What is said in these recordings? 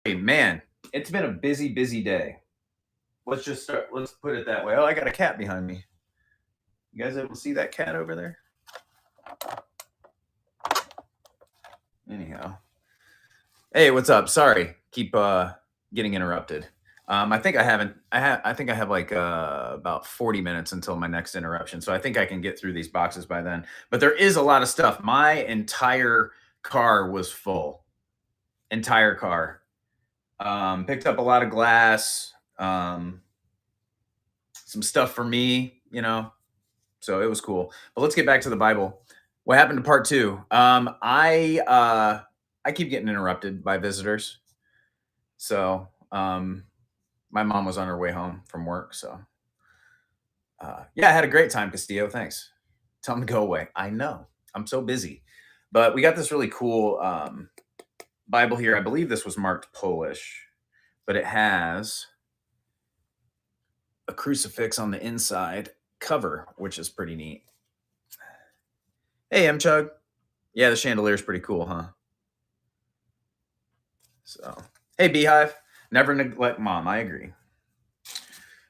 Hey, man, it's been a busy, busy day. Let's just start. Let's put it that way. Oh, I got a cat behind me. You guys able to see that cat over there? Anyhow, hey, what's up? Sorry, keep getting interrupted. I think I haven't. I think I have like about 40 minutes until my next interruption, so I think I can get through these boxes by then. But there is a lot of stuff. My entire car was full. Entire car. Picked up a lot of glass. Some stuff for me, so it was cool. But let's get back to the Bible. What happened to part two? I keep getting interrupted by visitors. So my mom was on her way home from work. So yeah, I had a great time, Castillo. Thanks. Tell them to go away. I know. I'm so busy. But we got this really cool Bible here. I believe this was marked Polish, but it has a crucifix on the inside cover, which is pretty neat. Hey, M Chug. Yeah, the chandelier is pretty cool, huh? So, hey, Beehive. Never neglect mom. I agree.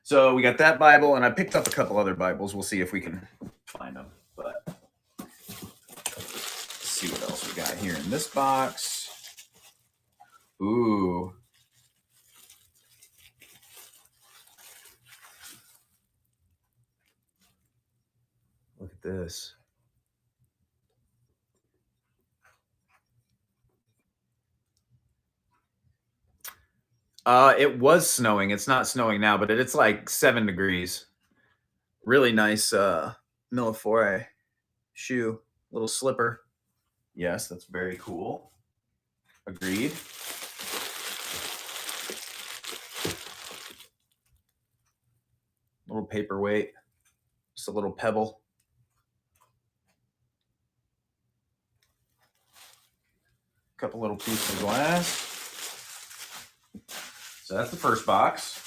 So we got that Bible, and I picked up a couple other Bibles. We'll see if we can find them. But let's see what else we got here in this box. Ooh. Look at this. It was snowing. It's not snowing now, but it's like 7 degrees. Really nice Millefore shoe, little slipper. Yes, that's very cool. Agreed. Little paperweight, just a little pebble. Couple little pieces of glass. So that's the first box.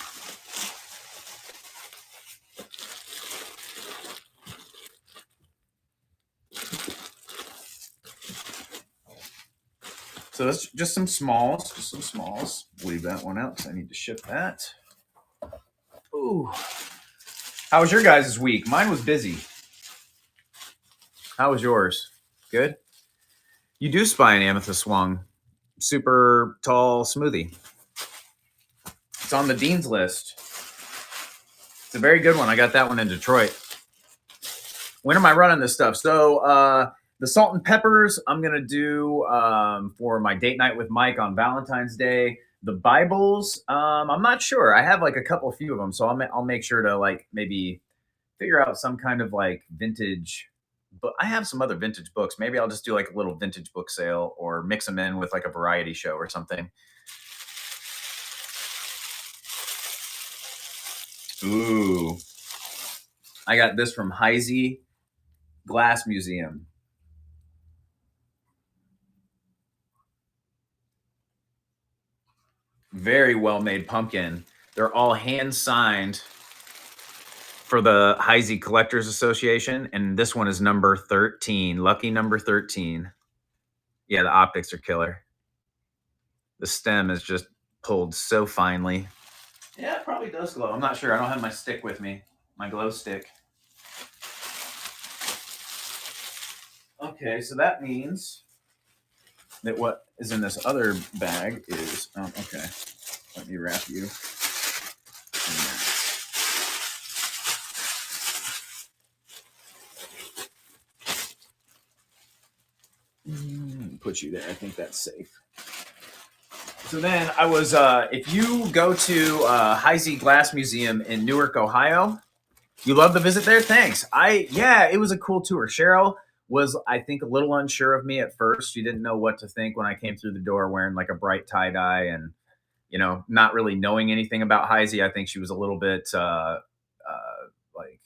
So that's just some smalls. Leave that one out because I need to ship that. Ooh. How was your guys' week? Mine was busy. How was yours? Good? You do spy an amethyst swung. Super tall smoothie. It's on the Dean's list. It's a very good one. I got that one in Detroit. When am I running this stuff? So the salt and peppers I'm going to do for my date night with Mike on Valentine's Day. The Bibles, I'm not sure. I have like a few of them. So I'll make sure to like maybe figure out some kind of like vintage. But I have some other vintage books. Maybe I'll just do like a little vintage book sale or mix them in with like a variety show or something. Ooh. I got this from Heisey Glass Museum. Very well made pumpkin. They're all hand signed for the Heisey Collectors Association, and this one is number 13, lucky number 13. Yeah, the optics are killer. The stem is just pulled so finely. Yeah, it probably does glow. I'm not sure. I don't have my stick with me, my glow stick. Okay, so that means that what is in this other bag is, okay, let me wrap you in that. Put you there. I think that's safe. So then I was, if you go to Heisey Glass Museum in Newark, Ohio, you love the visit there? Thanks. Yeah, it was a cool tour. Cheryl was, I think, a little unsure of me at first. She didn't know what to think when I came through the door wearing like a bright tie dye and, not really knowing anything about Heisey. I think she was a little bit like,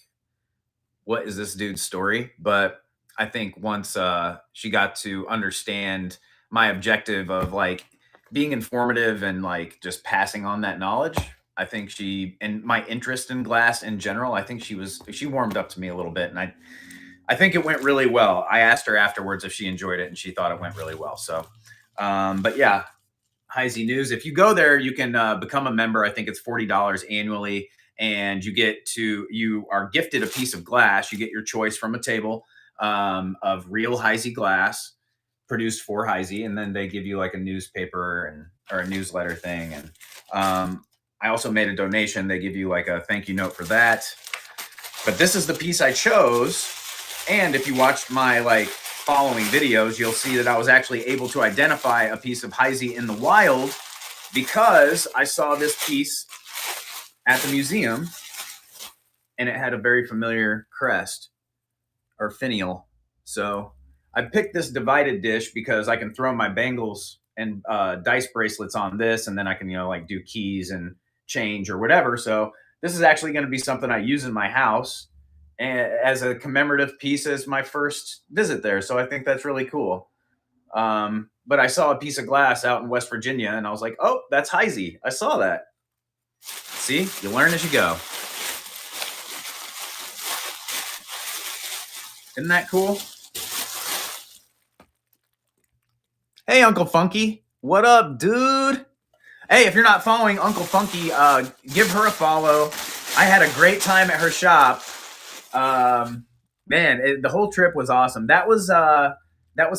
what is this dude's story? But I think once she got to understand my objective of like being informative and like just passing on that knowledge, I think and my interest in glass in general, I think she warmed up to me a little bit, and I think it went really well. I asked her afterwards if she enjoyed it, and she thought it went really well. So, but yeah, Heisey News. If you go there, you can become a member. I think it's $40 annually, and you are gifted a piece of glass. You get your choice from a table of real Heisey glass produced for Heisey, and then they give you like a newspaper or a newsletter thing. And I also made a donation. They give you like a thank you note for that. But this is the piece I chose. And if you watched my like following videos, you'll see that I was actually able to identify a piece of Heisey in the wild because I saw this piece at the museum and it had a very familiar crest or finial. So I picked this divided dish because I can throw my bangles and dice bracelets on this, and then I can, like do keys and change or whatever. So this is actually going to be something I use in my house as a commemorative piece as my first visit there. So I think that's really cool. But I saw a piece of glass out in West Virginia, and I was like, oh, that's Heisey. I saw that. See, you learn as you go. Isn't that cool? Hey, Uncle Funky. What up, dude? Hey, if you're not following Uncle Funky, give her a follow. I had a great time at her shop. Man, the whole trip was awesome. That was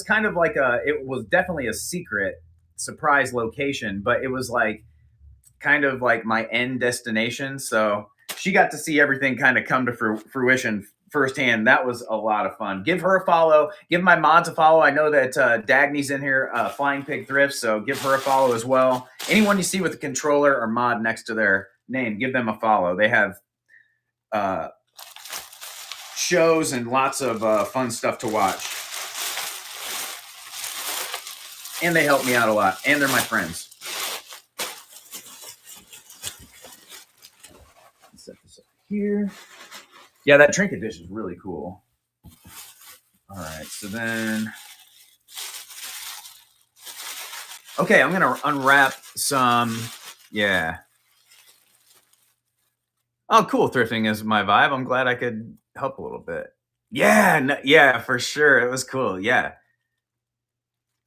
kind of like it was definitely a secret surprise location, but it was like kind of like my end destination. So she got to see everything kind of come to fruition firsthand. That was a lot of fun. Give her a follow. Give my mods a follow. I know that Dagny's in here, Flying Pig Thrift, so give her a follow as well. Anyone you see with a controller or mod next to their name, give them a follow. They have shows and lots of fun stuff to watch. And they help me out a lot. And they're my friends. Let's set this up here. Yeah, that trinket dish is really cool. All right, so then... Okay, I'm going to unwrap some... Yeah. Oh, cool. Thrifting is my vibe. I'm glad I could help a little bit. Yeah, yeah, for sure. It was cool. Yeah.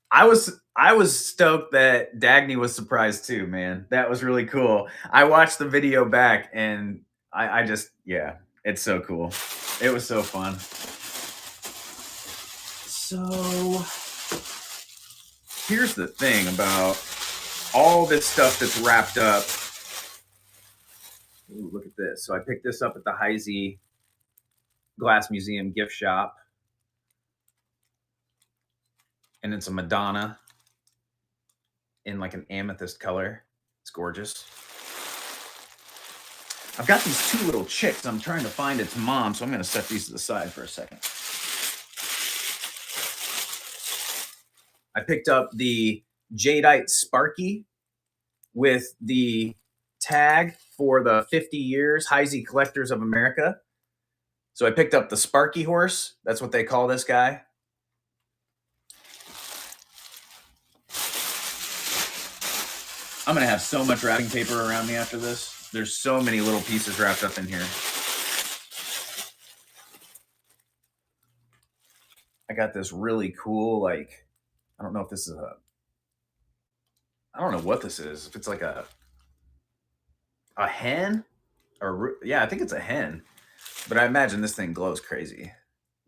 I was stoked that Dagny was surprised too, man. That was really cool. I watched the video back and I just, yeah, it's so cool. It was so fun. So here's the thing about all this stuff that's wrapped up. Ooh, look at this. So I picked this up at the Heisey Glass Museum gift shop. And it's a Madonna in like an amethyst color. It's gorgeous. I've got these two little chicks. I'm trying to find its mom, so I'm going to set these to the side for a second. I picked up the Jadeite Sparky with the tag for the 50 years Heisey Collectors of America. So I picked up the Sparky horse. That's what they call this guy. I'm going to have so much wrapping paper around me after this. There's so many little pieces wrapped up in here. I got this really cool, like, I don't know if this is I don't know what this is. If it's like a hen or, yeah, I think it's a hen. But I imagine this thing glows crazy.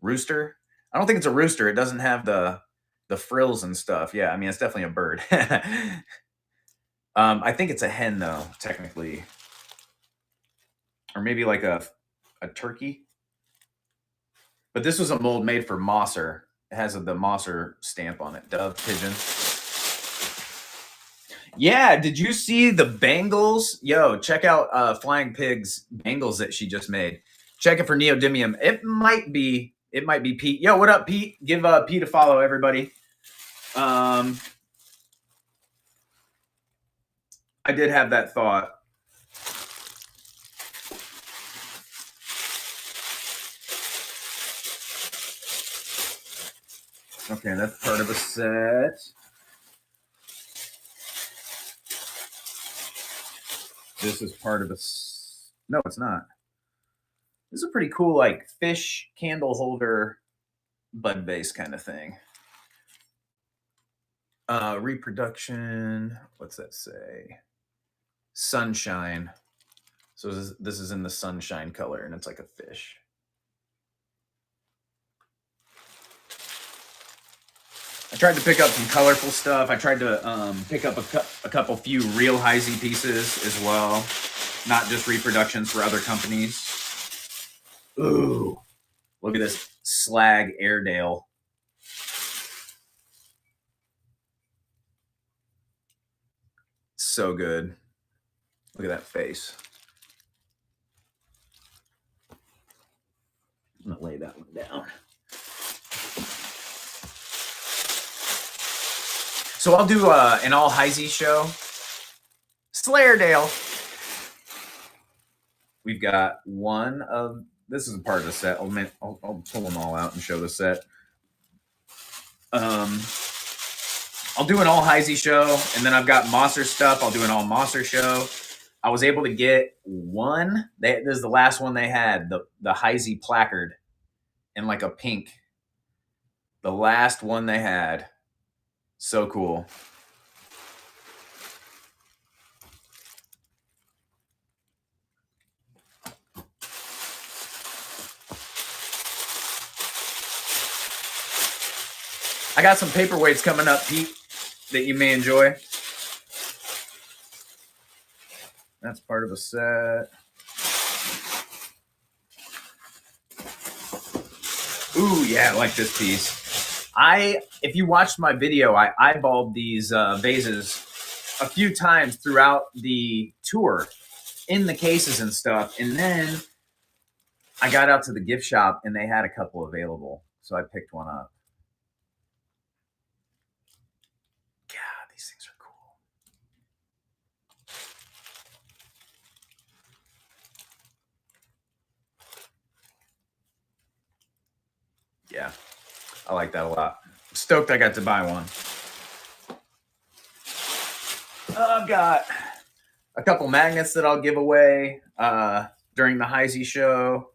Rooster? I don't think it's a rooster. It doesn't have the frills and stuff. Yeah, I mean, it's definitely a bird. I think it's a hen, though, technically. Or maybe like a turkey. But this was a mold made for Mosser. It has the Mosser stamp on it. Dove, pigeon. Yeah, did you see the bangles? Yo, check out Flying Pig's bangles that she just made. Check it for neodymium. It might be Pete. Yo, what up, Pete? Give Pete a follow, everybody. I did have that thought. Okay, that's part of a set. This is part of a... No, it's not. This is a pretty cool, like, fish candle holder bud vase kind of thing. Reproduction. What's that say? Sunshine. So this is in the sunshine color, and it's like a fish. I tried to pick up some colorful stuff. I tried to pick up a couple few real Heisey pieces as well, not just reproductions for other companies. Ooh, look at this slag Airedale. So good. Look at that face. I'm gonna lay that one down. So I'll do an all Heisey show. Slayerdale. We've got one of this is a part of the set. I'll pull them all out and show the set. I'll do an all Heisey show, and then I've got Mosser stuff. I'll do an all Mosser show. I was able to get one. This is the last one they had, the Heisey placard in like a pink. The last one they had. So cool. I got some paperweights coming up, Pete, that you may enjoy. That's part of a set. Ooh, yeah, I like this piece. If you watched my video, I eyeballed these vases a few times throughout the tour in the cases and stuff. And then I got out to the gift shop and they had a couple available. So I picked one up. God, these things are cool. Yeah, I like that a lot. Stoked I got to buy one. I've got a couple magnets that I'll give away during the Heisey show.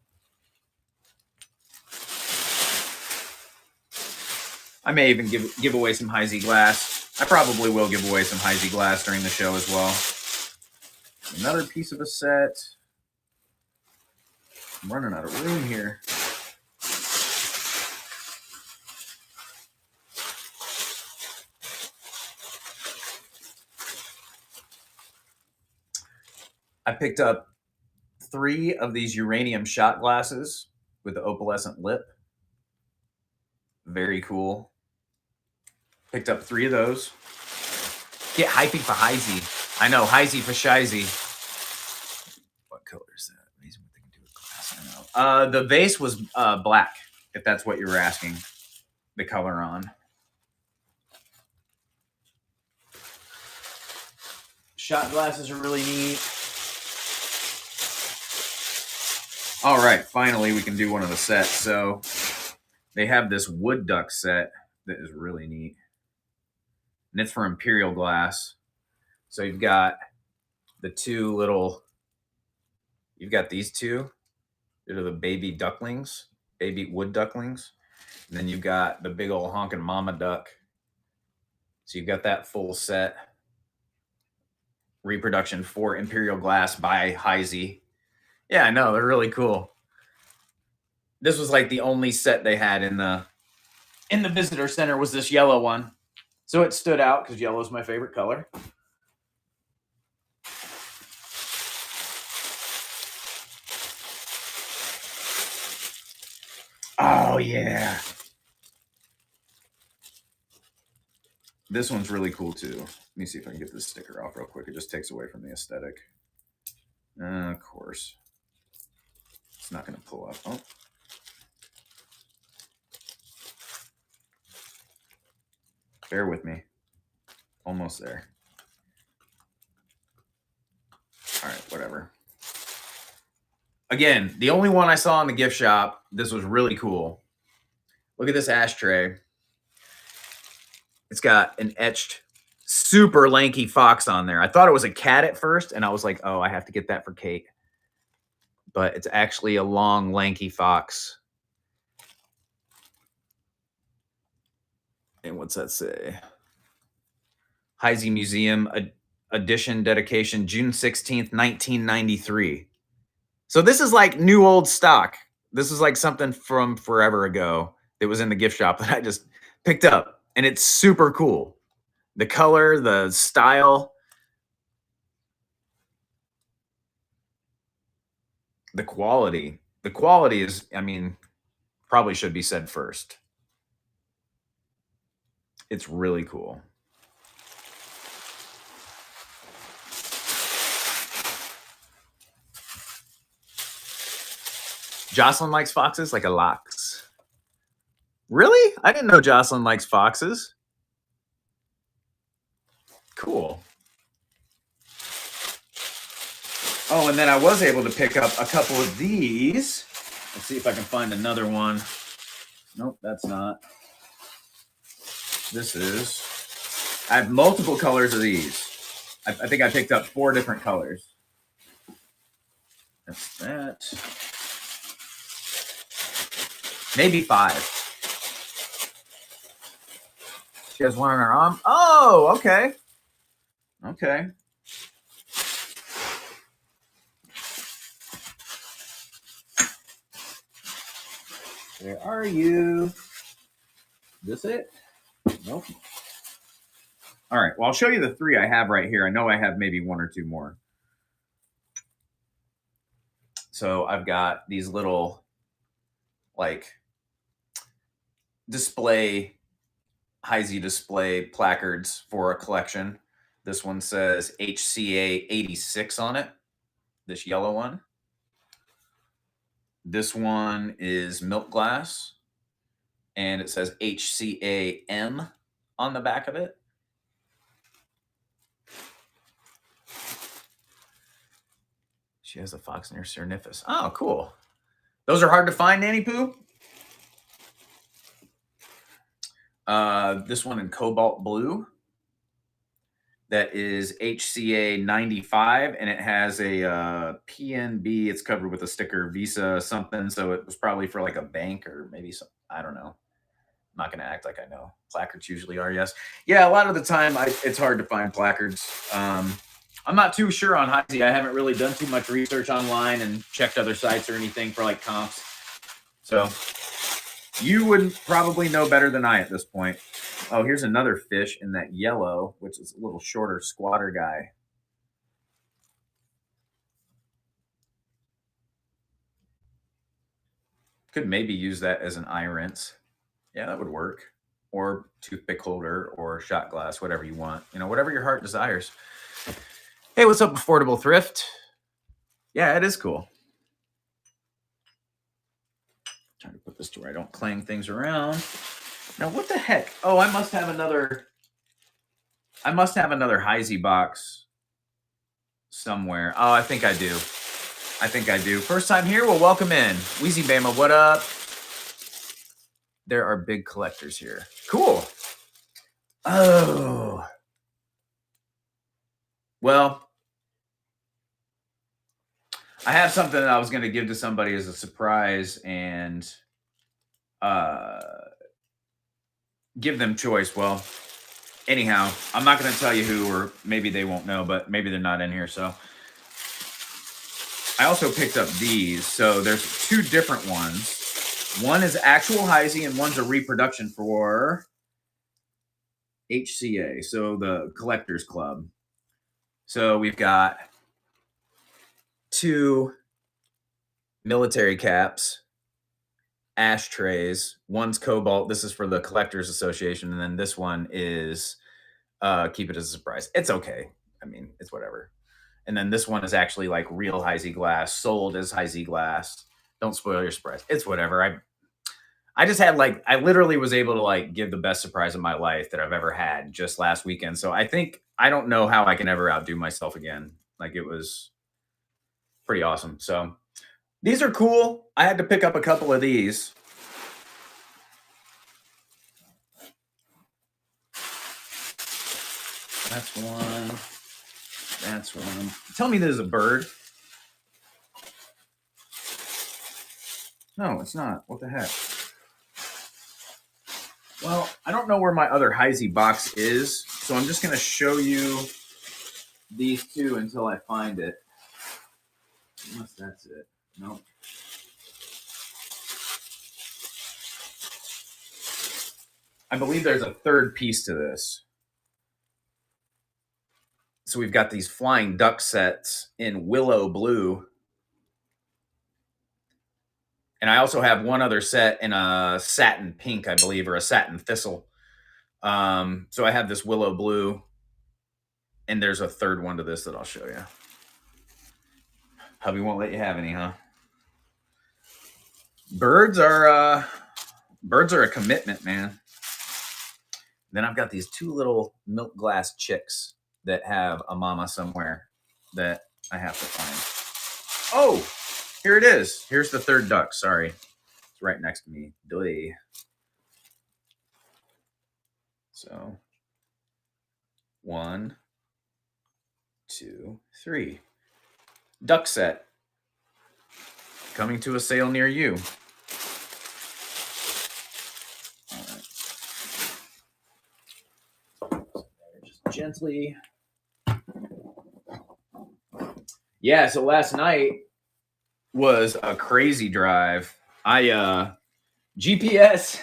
I may even give away some Heisey glass. I probably will give away some Heisey glass during the show as well. Another piece of a set. I'm running out of room here. I picked up 3 of these uranium shot glasses with the opalescent lip. Very cool. Picked up 3 of those. Get hypey for Heisey. I know, Heisey for Shiesey. What color is that? Amazing what they can do with glass. I know. The vase was black, if that's what you were asking. The color on. Shot glasses are really neat. All right, finally we can do one of the sets. So they have this wood duck set that is really neat. And it's for Imperial glass. So you've got the 2 little, you've got these 2. They're the baby ducklings, baby wood ducklings. And then you've got the big old honking mama duck. So you've got that full set. Reproduction for Imperial glass by Heisey. Yeah, I know, they're really cool. This was like the only set they had in the visitor center was this yellow one. So it stood out because yellow is my favorite color. Oh, yeah. This one's really cool, too. Let me see if I can get this sticker off real quick. It just takes away from the aesthetic. Of course. It's not going to pull up. Oh. Bear with me. Almost there. All right, whatever. Again, the only one I saw in the gift shop, this was really cool. Look at this ashtray. It's got an etched, super lanky fox on there. I thought it was a cat at first, and I was like, oh, I have to get that for Kate. But it's actually a long, lanky fox. And what's that say? Heisey Museum edition dedication, June 16th, 1993. So this is like new old stock. This is like something from forever ago that was in the gift shop that I just picked up. And it's super cool. The color, the style, the quality. The quality is, I mean, probably should be said first. It's really cool. Jocelyn likes foxes like a lox. Really? I didn't know Jocelyn likes foxes. Cool. Oh, and then I was able to pick up a couple of these. Let's see if I can find another one. Nope, that's not. This is. I have multiple colors of these. I think I picked up 4 different colors. That's that. Maybe 5. She has one on her arm. Oh, okay. Okay. Where are you? This it? Nope. All right. Well, I'll show you the 3 I have right here. I know I have maybe 1 or 2 more. So I've got these little, like, Heisey display placards for a collection. This one says HCA 86 on it. This yellow one. This one is milk glass, and it says HCAM on the back of it. She has a fox near Cernifus. Oh, cool. Those are hard to find, Nanny Poo. This one in cobalt blue. That is HCA 95, and it has a PNB. It's covered with a sticker, Visa something. So it was probably for like a bank or maybe some. I don't know. I'm not going to act like I know. Placards usually are, yes. Yeah, a lot of the time it's hard to find placards. I'm not too sure on Heisey. I haven't really done too much research online and checked other sites or anything for like comps. So you would probably know better than I at this point. Oh, here's another fish in that yellow, which is a little shorter squatter guy. Could maybe use that as an eye rinse. Yeah, that would work. Or toothpick holder or shot glass, whatever you want. You know, whatever your heart desires. Hey, what's up, Affordable Thrift? Yeah, it is cool. Trying to put this to where I don't clang things around. Now, what the heck? Oh, I must have another Heisey box somewhere. Oh, I think I do. First time here? Well, welcome in. Wheezy Bama, what up? There are big collectors here. Cool. Oh. Well, I have something that I was going to give to somebody as a surprise and give them choice. Well, anyhow, I'm not going to tell you who, or maybe they won't know, but maybe they're not in here. So I also picked up these. So there's 2 different ones. One is actual Heisey and one's a reproduction for HCA. So the Collectors Club. So we've got 2 military caps, ashtrays. One's cobalt. This is for the Collectors Association. And then this one is keep it as a surprise. It's okay. I mean, it's whatever. And then this one is actually like real Heisey glass, sold as Heisey glass. Don't spoil your surprise. It's whatever. I just had I literally was able to give the best surprise of my life that I've ever had just last weekend. So I don't know how I can ever outdo myself again. It was pretty awesome. So these are cool. I had to pick up a couple of these. That's one. That's one. Tell me there's a bird. No, it's not. What the heck? Well, I don't know where my other Heisey box is, So I'm just going to show you these two until I find it. Unless that's it. Nope. I believe there's a third piece to this. So we've got these flying duck sets in willow blue. And I also have one other set in a satin pink, I believe, or a satin thistle. So I have this willow blue, and there's a third one to this that I'll show you. Hubby won't let you have any, huh? Birds are a commitment, man. Then I've got these two little milk glass chicks that have a mama somewhere that I have to find. Oh, here it is. Here's the third duck. Sorry. It's right next to me. Doy. So 1, 2, 3. Duck set. Coming to a sale near you. All right. Just gently. Yeah, so last night was a crazy drive. GPS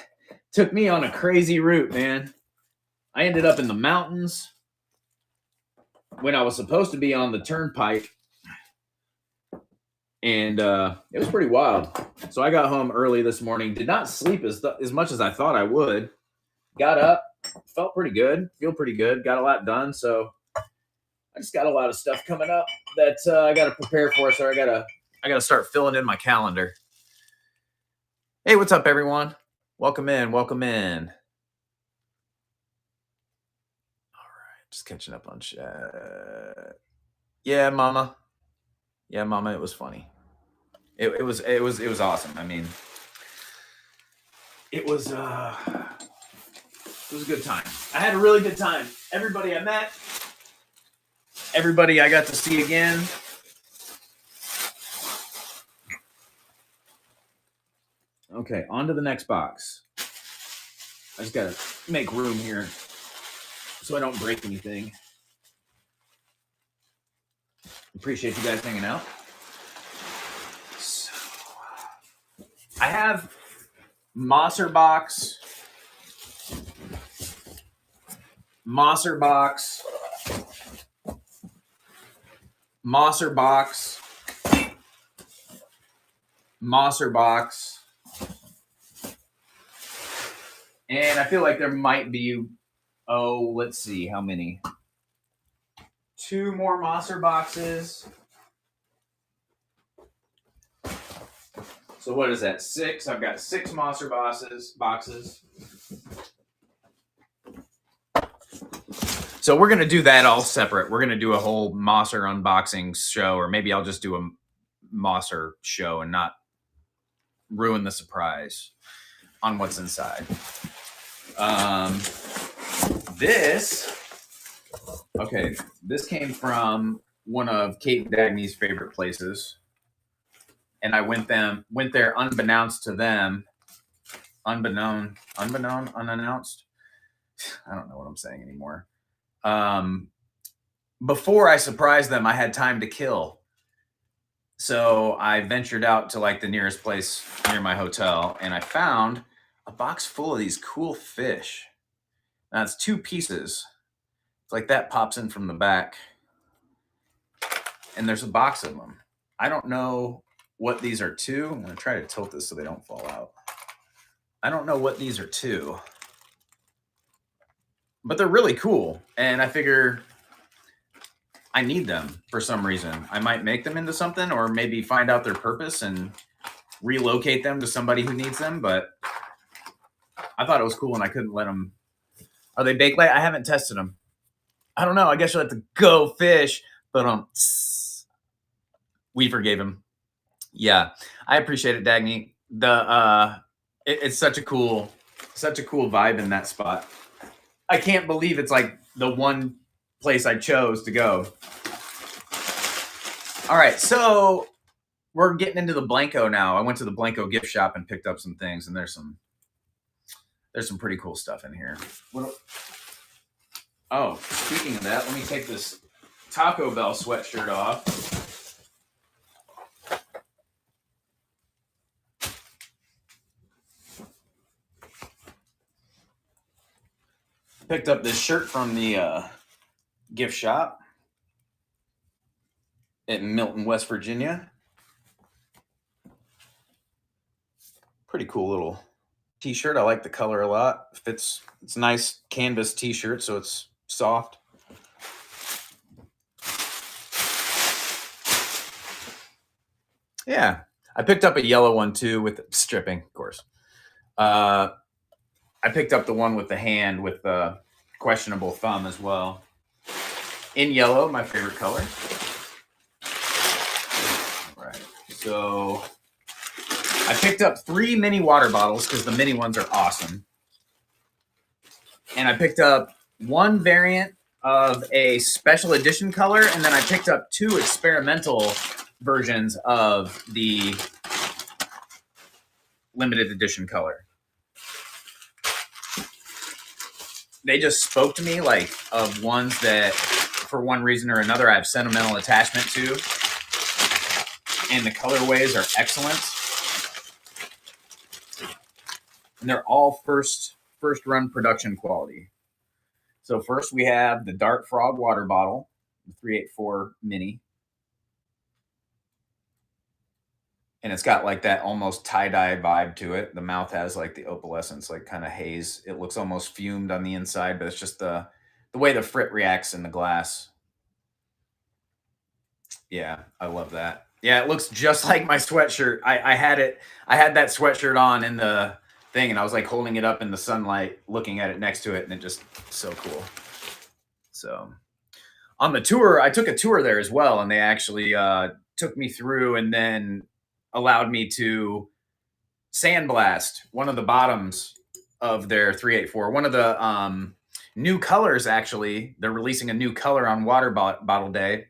took me on a crazy route, man. I ended up in the mountains when I was supposed to be on the turnpike. And it was pretty wild. So I got home early this morning. Did not sleep as much as I thought I would. Got up, felt pretty good, feel pretty good. Got a lot done. So I just got a lot of stuff coming up that I got to prepare for. So I gotta start filling in my calendar. Hey, what's up, everyone? Welcome in. Welcome in. All right, just catching up on chat. Yeah, Mama. Yeah, Mama. It was funny. It was awesome. I mean, it was a good time. I had a really good time. Everybody I met, everybody I got to see again. Okay, on to the next box. I just gotta make room here so I don't break anything. Appreciate you guys hanging out. So, I have Mosser box, Mosser box, Mosser box, Mosser box, and I feel like there might be, let's see, how many? 2 more Mosser boxes. So what is that? 6. I've got 6 Mosser boxes. So we're going to do that all separate. We're going to do a whole Mosser unboxing show, or maybe I'll just do a Mosser show and not ruin the surprise on what's inside. This came from one of Kate Dagny's favorite places. And I went there unbeknownst to them. Unannounced? I don't know what I'm saying anymore. Before I surprised them, I had time to kill. So I ventured out to like the nearest place near my hotel, and I found a box full of these cool fish. Now it's 2 pieces. It's like that pops in from the back. And there's a box of them. I don't know what these are to. I'm going to try to tilt this so they don't fall out. I don't know what these are to. But they're really cool. And I figure I need them for some reason. I might make them into something, or maybe find out their purpose and relocate them to somebody who needs them. But I thought it was cool, and I couldn't let them. Are they baked light? I haven't tested them. I don't know. I guess you'll have to go fish. But we forgave him. Yeah, I appreciate it, Dagny. It's such a cool vibe in that spot. I can't believe it's like the one place I chose to go. All right, so we're getting into the Blanco now. I went to the Blanco gift shop and picked up some things, and there's some pretty cool stuff in here. Oh, speaking of that, let me take this Taco Bell sweatshirt off. Picked up this shirt from the gift shop in Milton, West Virginia. Pretty cool little t-shirt. I like the color a lot. Fits. It's a nice canvas t-shirt, so it's soft. Yeah, I picked up a yellow one too with stripping, of course. I picked up the one with the hand with the questionable thumb as well. In yellow, my favorite color. All right, so I picked up 3 mini water bottles because the mini ones are awesome. And I picked up 1 variant of a special edition color, and then I picked up 2 experimental versions of the limited edition color. They just spoke to me like of ones that, for one reason or another, I have sentimental attachment to, and the colorways are excellent. And they're all first run production quality. So first we have the Dart Frog water bottle, the 384 mini. And it's got like that almost tie-dye vibe to it. The mouth has like the opalescence, like kind of haze. It looks almost fumed on the inside, but it's just the way the frit reacts in the glass. Yeah, I love that. Yeah, it looks just like my sweatshirt. I had that sweatshirt on in the thing, and I was like holding it up in the sunlight, looking at it next to it, and it just so cool. So on the tour, I took a tour there as well, and they actually took me through and then allowed me to sandblast one of the bottoms of their 384. One of the new colors, actually. They're releasing a new color on Water Bottle Day.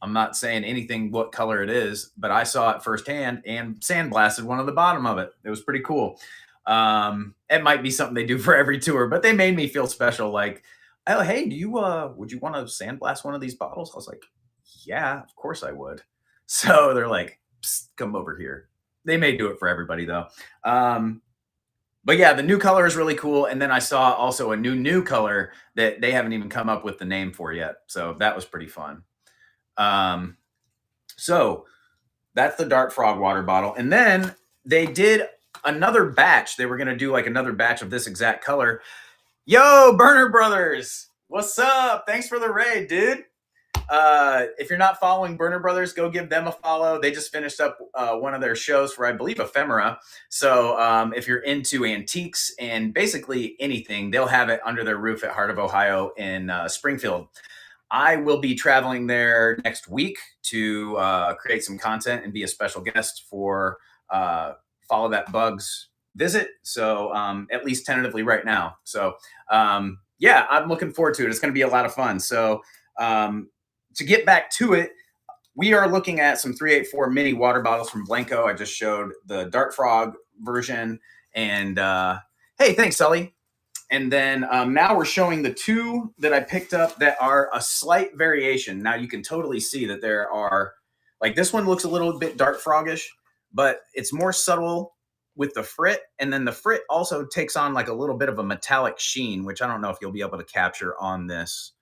I'm not saying anything what color it is, but I saw it firsthand and sandblasted one of the bottom of it. It was pretty cool. It might be something they do for every tour, but they made me feel special. Like, oh, hey, do you would you want to sandblast one of these bottles? I was like, yeah, of course I would. So they're like, come over here. They may do it for everybody though. But yeah, the new color is really cool. And then I saw also a new color that they haven't even come up with the name for yet. So that was pretty fun. So that's the Dart Frog water bottle. And then they did another batch. They were going to do like another batch of this exact color. Yo, Burner Brothers, what's up? Thanks for the raid, dude. If you're not following Burner Brothers, go give them a follow. They just finished up one of their shows for, I believe, Ephemera. So if you're into antiques and basically anything, they'll have it under their roof at Heart of Ohio in Springfield. I will be traveling there next week to create some content and be a special guest for Follow That Bugs visit. So at least tentatively right now. So yeah, I'm looking forward to it. It's going to be a lot of fun. So to get back to it, we are looking at some 384 mini water bottles from Blanco. I just showed the Dart Frog version. And hey, thanks, Sully. And then now we're showing the 2 that I picked up that are a slight variation. Now you can totally see that there are, like this one looks a little bit Dart Frogish, but it's more subtle with the frit. And then the frit also takes on like a little bit of a metallic sheen, which I don't know if you'll be able to capture on this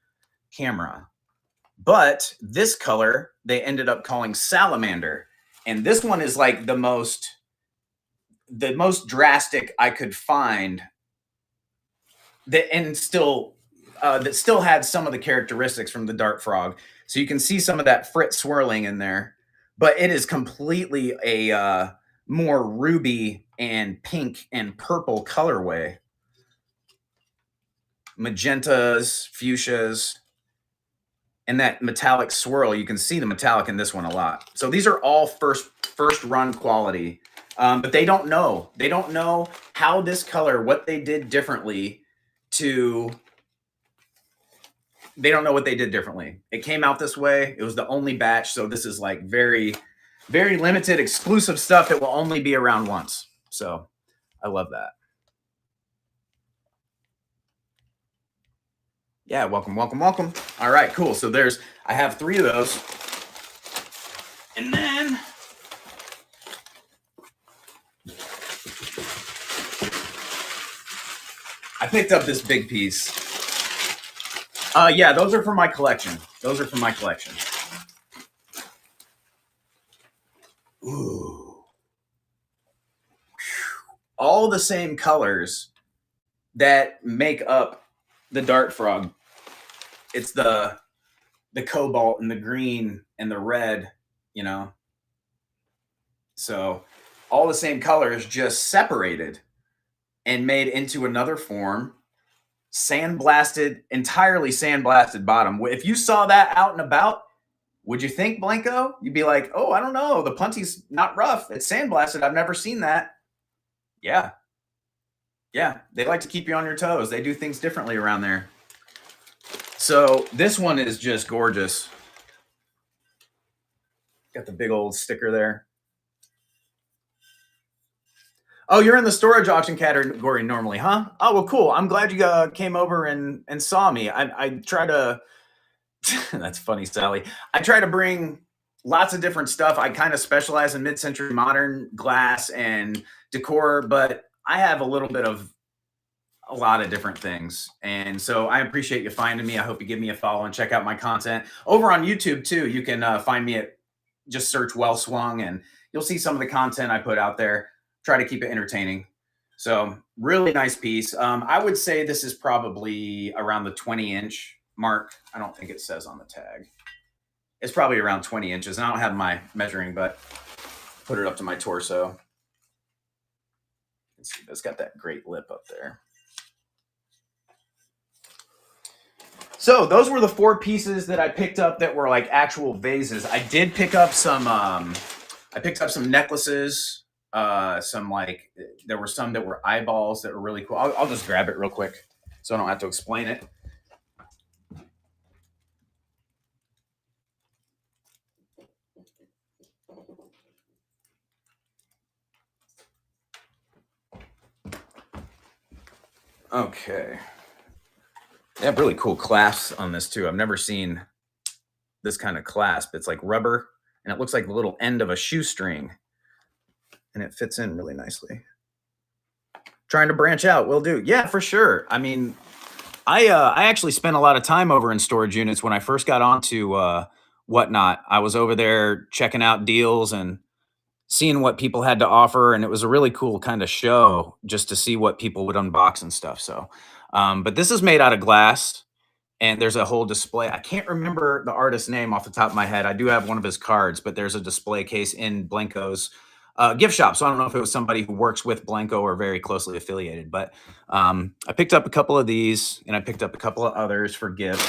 camera. But this color, they ended up calling Salamander. And this one is like the most drastic I could find that still had some of the characteristics from the Dart Frog. So you can see some of that frit swirling in there, but it is completely a more ruby and pink and purple colorway. Magentas, fuchsias, and that metallic swirl. You can see the metallic in this one a lot. So these are all first run quality, but they don't know. They don't know how this color, what they did differently they don't know what they did differently. It came out this way. It was the only batch. So this is like very, very limited exclusive stuff that will only be around once. So I love that. Yeah, welcome, welcome, welcome. All right, cool. So I have 3 of those. And then I picked up this big piece. Yeah, those are for my collection. Those are for my collection. Ooh. All the same colors that make up the dart frog. It's the cobalt and the green and the red, you know. So all the same colors just separated and made into another form, sandblasted, entirely sandblasted bottom. If you saw that out and about, would you think Blanco? You'd be like, oh, I don't know. The punty's not rough. It's sandblasted. I've never seen that. Yeah. Yeah. They like to keep you on your toes. They do things differently around there. So this one is just gorgeous. Got the big old sticker there. Oh, you're in the storage auction category normally, huh? Oh, well, cool. I'm glad you came over and saw me. I try to. That's funny, Sally. I try to bring lots of different stuff. I kind of specialize in mid-century modern glass and decor, but I have a little bit of a lot of different things. And so I appreciate you finding me. I hope you give me a follow and check out my content over on YouTube too. You can find me at just search Well Swung, and you'll see some of the content I put out there. Try to keep it entertaining. So really nice piece. I would say this is probably around the 20-inch mark. I don't think it says on the tag. It's probably around 20 inches. And I don't have my measuring, but put it up to my torso. Let's see, it's got that great lip up there. So those were the 4 pieces that I picked up that were like actual vases. I did pick up some necklaces. Some like there were some that were eyeballs that were really cool. I'll just grab it real quick so I don't have to explain it. Okay. They have really cool clasps on this too. I've never seen this kind of clasp. It's like rubber and it looks like the little end of a shoestring and it fits in really nicely. Trying to branch out will do. Yeah, for sure. I mean, I actually spent a lot of time over in storage units when I first got onto Whatnot. I was over there checking out deals and seeing what people had to offer, and it was a really cool kind of show just to see what people would unbox and stuff. So, but this is made out of glass, and there's a whole display. I can't remember the artist's name off the top of my head. I do have one of his cards, but there's a display case in Blanco's gift shop. So I don't know if it was somebody who works with Blanco or very closely affiliated, but I picked up a couple of these and I picked up a couple of others for gifts.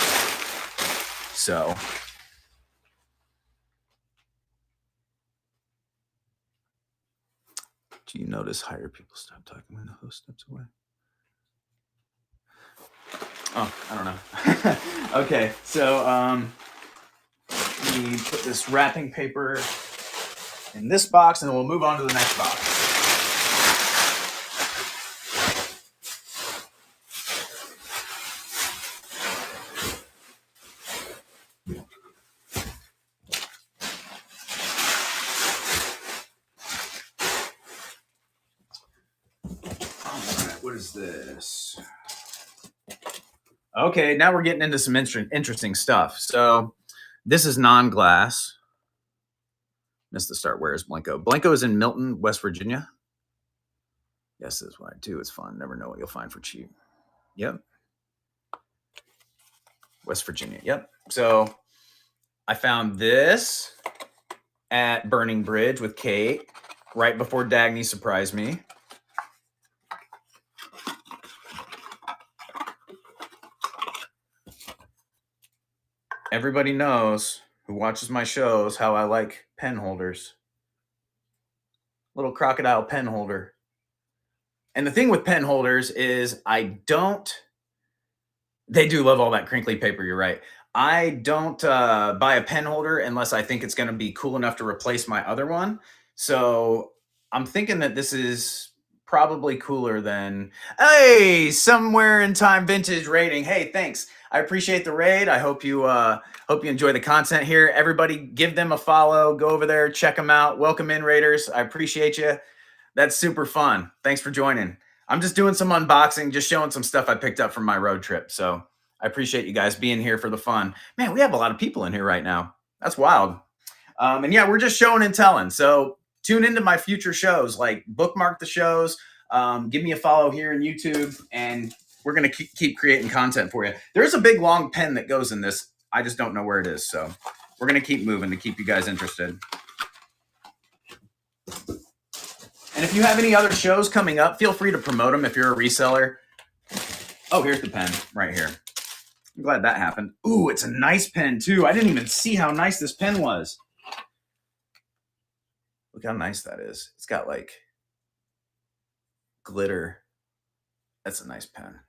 So do you notice higher people stop talking when the host steps away? Oh, I don't know. Okay, so we put this wrapping paper in this box, and then we'll move on to the next box. All right, what is this? Okay, now we're getting into some interesting stuff. So this is non-glass. Missed the start. Where is Blanco? Blanco is in Milton, West Virginia. Yes, this is what I do. It's fun. Never know what you'll find for cheap. Yep. West Virginia. Yep. So I found this at Burning Bridge with Kate right before Dagny surprised me. Everybody knows who watches my shows how I like pen holders. Little crocodile pen holder. And the thing with pen holders is they do love all that crinkly paper, you're right. I don't buy a pen holder unless I think it's going to be cool enough to replace my other one. So I'm thinking that this is probably cooler than, hey, somewhere in time vintage rating. Hey, thanks. I appreciate the raid. I hope you enjoy the content here. Everybody, give them a follow. Go over there, check them out. Welcome in, raiders. I appreciate you. That's super fun. Thanks for joining. I'm just doing some unboxing, just showing some stuff I picked up from my road trip. So I appreciate you guys being here for the fun. Man, we have a lot of people in here right now. That's wild. And yeah, we're just showing and telling. So tune into my future shows, like bookmark the shows. Give me a follow here on YouTube, and we're going to keep creating content for you. There's a big long pen that goes in this. I just don't know where it is. So we're going to keep moving to keep you guys interested. And if you have any other shows coming up, feel free to promote them if you're a reseller. Oh, here's the pen right here. I'm glad that happened. Ooh, it's a nice pen too. I didn't even see how nice this pen was. Look how nice that is. It's got like glitter. That's a nice pen.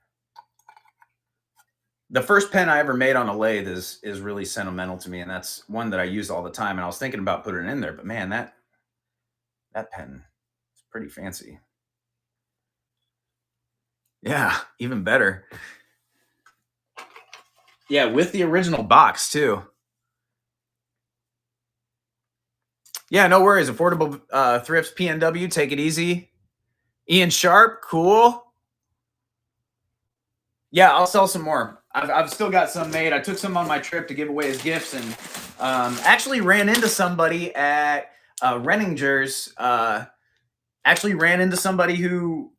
The first pen I ever made on a lathe is really sentimental to me, and that's one that I use all the time. And I was thinking about putting it in there, but man, that pen is pretty fancy. Yeah, even better. Yeah, with the original box too. Yeah, no worries. Affordable Thrifts PNW. Take it easy. Ian Sharp, cool. Yeah, I'll sell some more. I've still got some made. I took some on my trip to give away as gifts, and actually ran into somebody at Renninger's. Actually ran into somebody who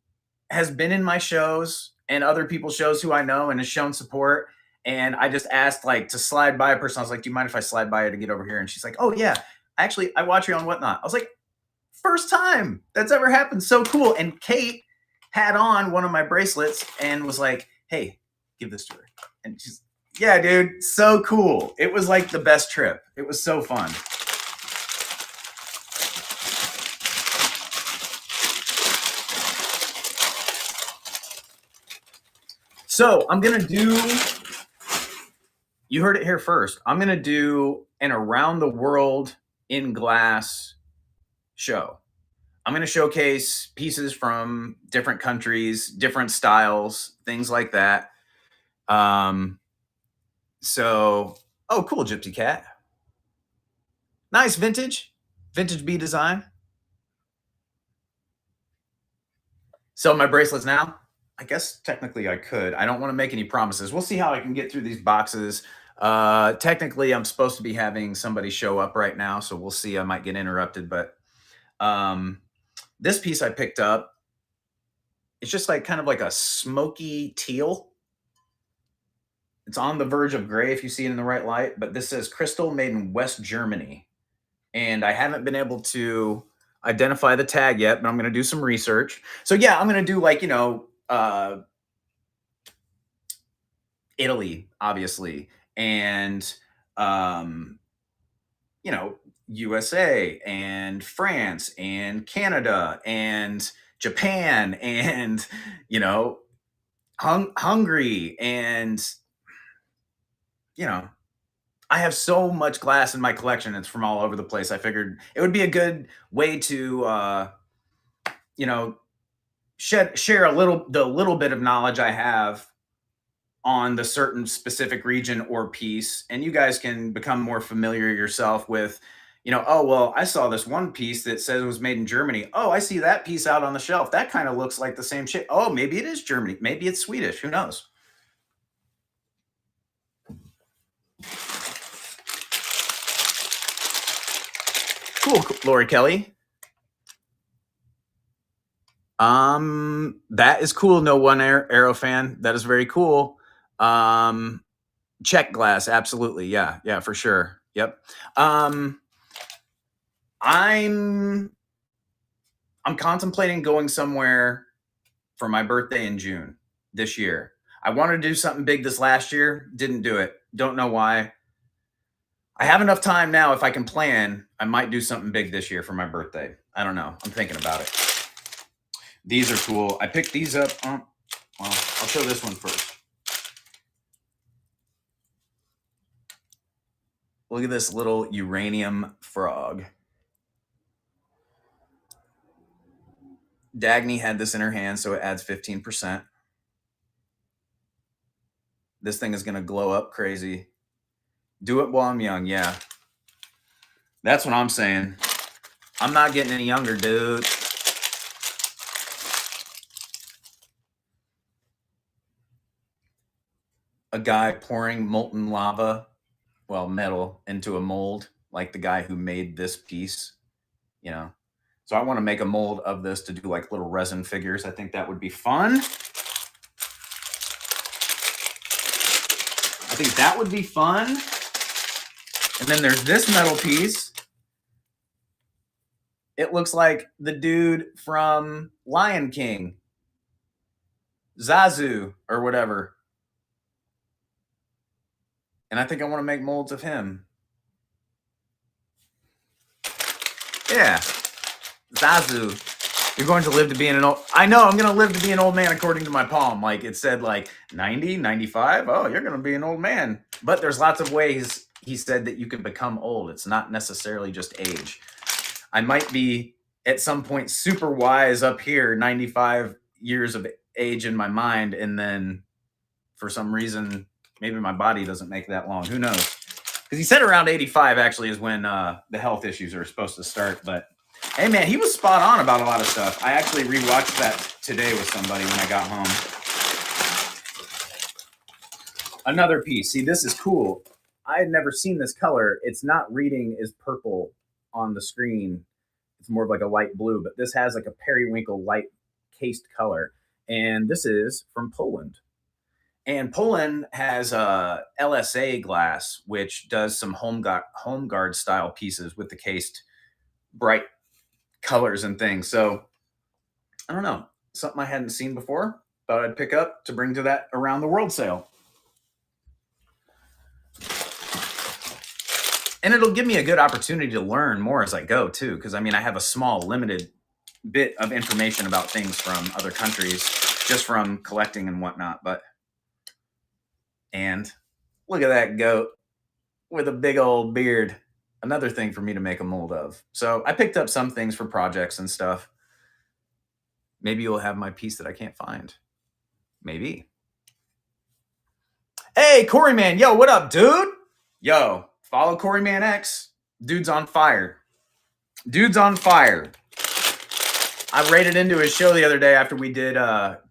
has been in my shows and other people's shows who I know and has shown support. And I just asked like to slide by a person. I was like, do you mind if I slide by you to get over here? And she's like, oh yeah, actually I watch you on Whatnot. I was like, first time that's ever happened. So cool. And Kate had on one of my bracelets and was like, hey, give this to her. And she's, yeah, dude, so cool. It was like the best trip. It was so fun. So I'm going to do, you heard it here first. I'm going to do an around the world in glass show. I'm going to showcase pieces from different countries, different styles, things like that. So, oh, cool, Gypsy Cat. Nice vintage bee design. Sell my bracelets now? I guess technically I could. I don't want to make any promises. We'll see how I can get through these boxes. Technically, I'm supposed to be having somebody show up right now, so we'll see. I might get interrupted, but this piece I picked up, it's just like kind of like a smoky teal. It's on the verge of gray if you see it in the right light, but this says crystal made in West Germany. And I haven't been able to identify the tag yet, but I'm going to do some research. So yeah, I'm going to do like, you know, Italy, obviously, and, you know, USA and France and Canada and Japan and, you know, Hungary and, you know, I have so much glass in my collection. It's from all over the place. I figured it would be a good way to, you know, share the little bit of knowledge I have on the certain specific region or piece, and you guys can become more familiar yourself with, you know, oh well, I saw this one piece that says it was made in Germany. Oh, I see that piece out on the shelf. That kind of looks like the same shit. Oh, maybe it is Germany. Maybe it's Swedish. Who knows? Cool, Lori Kelly. That is cool. No one arrow fan. That is very cool. Check glass, absolutely. Yeah, for sure. Yep. I'm contemplating going somewhere for my birthday in June this year. I wanted to do something big this last year, didn't do it. Don't know why. I have enough time now. If I can plan, I might do something big this year for my birthday. I don't know. I'm thinking about it. These are cool. I picked these up. Well, I'll show this one first. Look at this little uranium frog. Dagny had this in her hand, so it adds 15%. This thing is going to glow up crazy. Do it while I'm young. Yeah. That's what I'm saying. I'm not getting any younger, dude. A guy pouring molten lava, well, metal, into a mold, like the guy who made this piece, you know. So I want to make a mold of this to do like little resin figures. I think that would be fun. I think that would be fun. And then there's this metal piece. It looks like the dude from Lion King, Zazu or whatever. And I think I want to make molds of him. Yeah. Zazu. You're going to live to be an old... I know, I'm going to live to be an old man according to my palm. Like, it said, like, 90, 95. Oh, you're going to be an old man. But there's lots of ways, he said, that you can become old. It's not necessarily just age. I might be, at some point, super wise up here, 95 years of age in my mind, and then, for some reason, maybe my body doesn't make that long. Who knows? Because he said around 85, actually, is when the health issues are supposed to start, but... Hey, man, he was spot on about a lot of stuff. I actually rewatched that today with somebody when I got home. Another piece. See, this is cool. I had never seen this color. It's not reading as purple on the screen. It's more of like a light blue, but this has like a periwinkle light cased color. And this is from Poland. And Poland has LSA glass, which does some home guard style pieces with the cased bright colors and things. So I don't know, something I hadn't seen before, thought I'd pick up to bring to that around the world sale. And it'll give me a good opportunity to learn more as I go too, because I mean, I have a small limited bit of information about things from other countries just from collecting and whatnot. And look at that goat with a big old beard. Another thing for me to make a mold of. So I picked up some things for projects and stuff. Maybe you'll have my piece that I can't find. Maybe. Hey, Corey Man. Yo, what up, dude? Yo, follow Corey Man X. Dude's on fire. Dude's on fire. I raided into his show the other day after we did,